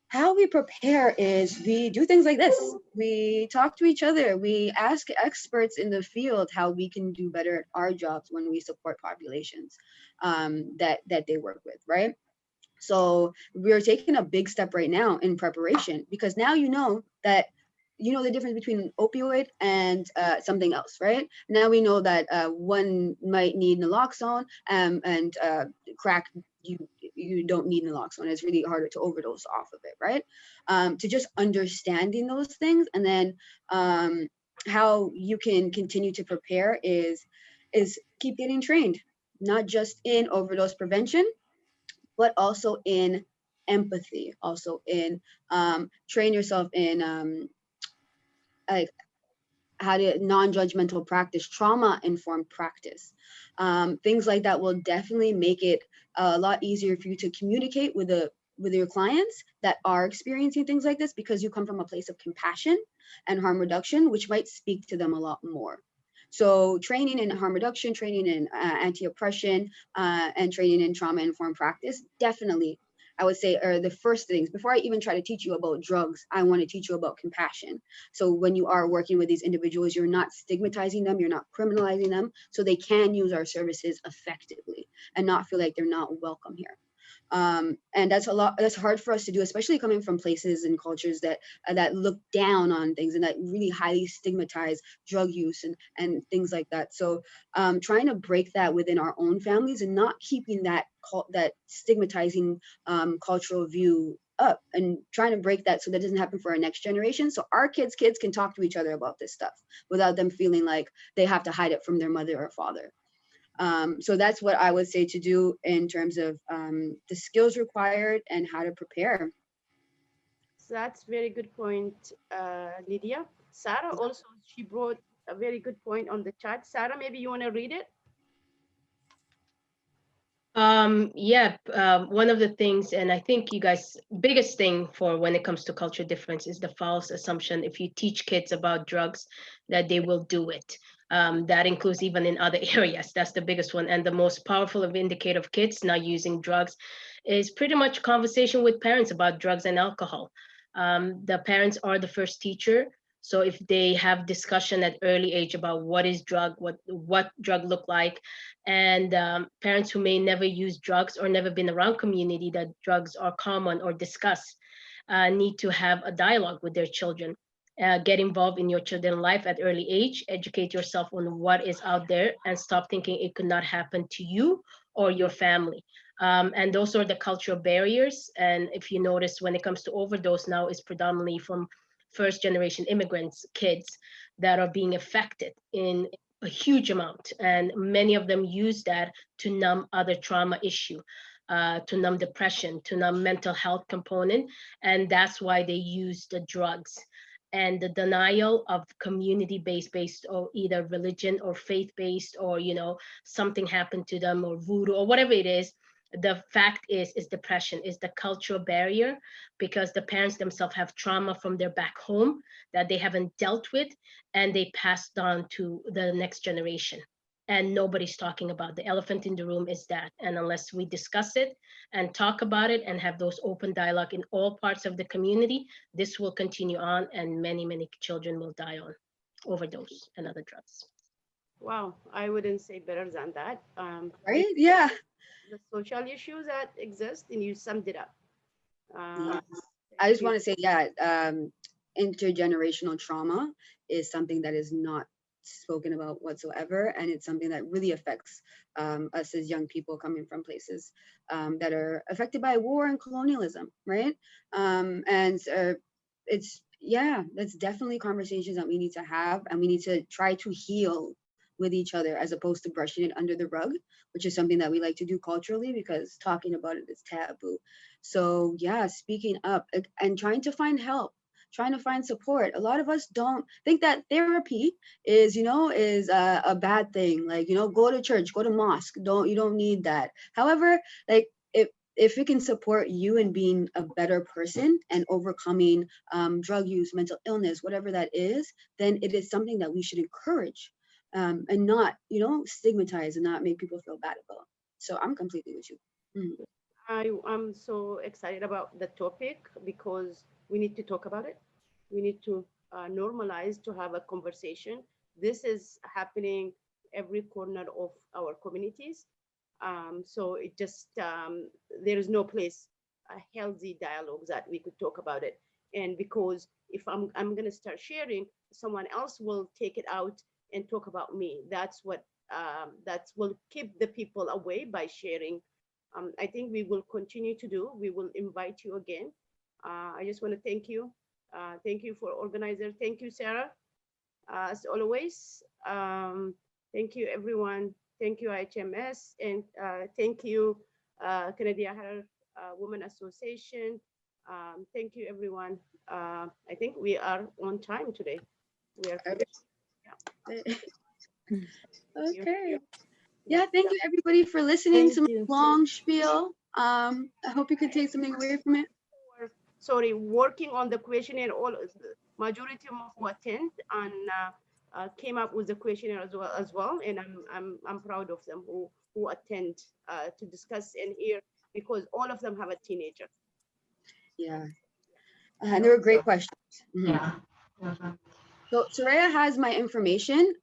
how we prepare is we do things like this. We talk to each other. We ask experts in the field how we can do better at our jobs when we support populations that they work with, right? So we're taking a big step right now in preparation, because now you know the difference between an opioid and something else, right? Now we know that one might need naloxone, and crack, you don't need naloxone. It's really harder to overdose off of it, right? To just understanding those things, and then how you can continue to prepare is keep getting trained, not just in overdose prevention, but also in empathy, also in train yourself in like how to non-judgmental practice, trauma-informed practice. Things like that will definitely make it a lot easier for you to communicate with your clients that are experiencing things like this, because you come from a place of compassion and harm reduction, which might speak to them a lot more. So training in harm reduction, training in anti-oppression, and training in trauma-informed practice, definitely, I would say, are the first things. Before I even try to teach you about drugs, I want to teach you about compassion. So when you are working with these individuals, you're not stigmatizing them, you're not criminalizing them, so they can use our services effectively and not feel like they're not welcome here. And that's hard for us to do, especially coming from places and cultures that look down on things and that really highly stigmatize drug use and things like that. So trying to break that within our own families and not keeping that stigmatizing cultural view up, and trying to break that so that doesn't happen for our next generation. So our kids can talk to each other about this stuff without them feeling like they have to hide it from their mother or father. So that's what I would say to do in terms of the skills required and how to prepare. So that's very good point, Lydia. Sarah also, she brought a very good point on the chat. Sarah, maybe you want to read it? One of the things, and I think you guys, biggest thing for when it comes to culture difference is the false assumption. If you teach kids about drugs, that they will do it. That includes even in other areas. That's the biggest one. And the most powerful of indicator of kids not using drugs is pretty much conversation with parents about drugs and alcohol. The parents are the first teacher. So if they have discussion at early age about what is drug, what drug look like, and parents who may never use drugs or never been around community that drugs are common or discussed need to have a dialogue with their children. Get involved in your children's life at early age, educate yourself on what is out there, and stop thinking it could not happen to you or your family. And those are the cultural barriers. And if you notice, when it comes to overdose now, is predominantly from first generation immigrants, kids that are being affected in a huge amount. And many of them use that to numb other trauma issue, to numb depression, to numb mental health component. And that's why they use the drugs. And the denial of community-based, based or either religion or faith-based, or, you know, something happened to them, or voodoo or whatever it is. The fact is depression is the cultural barrier, because the parents themselves have trauma from their back home that they haven't dealt with, and they passed on to the next generation. And nobody's talking about. The elephant in the room is that. And unless we discuss it and talk about it and have those open dialogue in all parts of the community, this will continue on, and many, many children will die on overdose and other drugs. Wow, I wouldn't say better than that. Right? Yeah. The social issues that exist, and you summed it up. Yeah. I just want to say, yeah, intergenerational trauma is something that is not spoken about whatsoever, and it's something that really affects us as young people coming from places that are affected by war and colonialism, right? It's, yeah, that's definitely conversations that we need to have, and we need to try to heal with each other, as opposed to brushing it under the rug, which is something that we like to do culturally, because talking about it is taboo. So yeah, speaking up and trying to find help, trying to find support. A lot of us don't think that therapy is, you know, is a bad thing. Like, you know, go to church, go to mosque. You don't need that. However, like, if it can support you in being a better person and overcoming drug use, mental illness, whatever that is, then it is something that we should encourage. And not, you know, stigmatize and not make people feel bad about. So I'm completely with you. I'm so excited about the topic, because we need to talk about it. We need to normalize to have a conversation. This is happening every corner of our communities. So it just, there is no place, a healthy dialogue that we could talk about it. And because if I'm going to start sharing, someone else will take it out and talk about me. That's what that will keep the people away by sharing. I think we will continue to do. We will invite you again. I just want to thank you. Thank you for organizer. Thank you, Sarah, as always. Thank you, everyone. Thank you, HMS, and thank you, Canadian Women Association. Thank you, everyone. I think we are on time today. We are finished. Okay. Yeah, thank you everybody for listening to my long spiel. I hope you can take something away from it. Sorry, working on the questionnaire, all the majority of who attend and came up with the questionnaire as well, and I'm proud of them who attend to discuss and hear, because all of them have a teenager. Yeah, and they were great questions. Yeah. So Soraya has my information.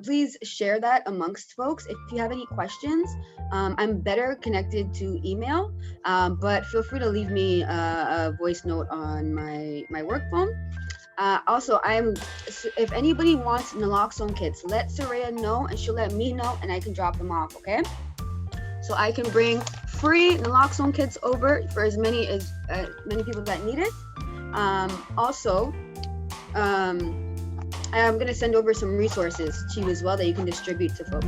Please share that amongst folks. If you have any questions, I'm better connected to email, but feel free to leave me a voice note on my work phone. Also, if anybody wants naloxone kits, let Soraya know and she'll let me know and I can drop them off, okay? So I can bring free naloxone kits over for as many people that need it. Also, I'm gonna send over some resources to you as well that you can distribute to folks.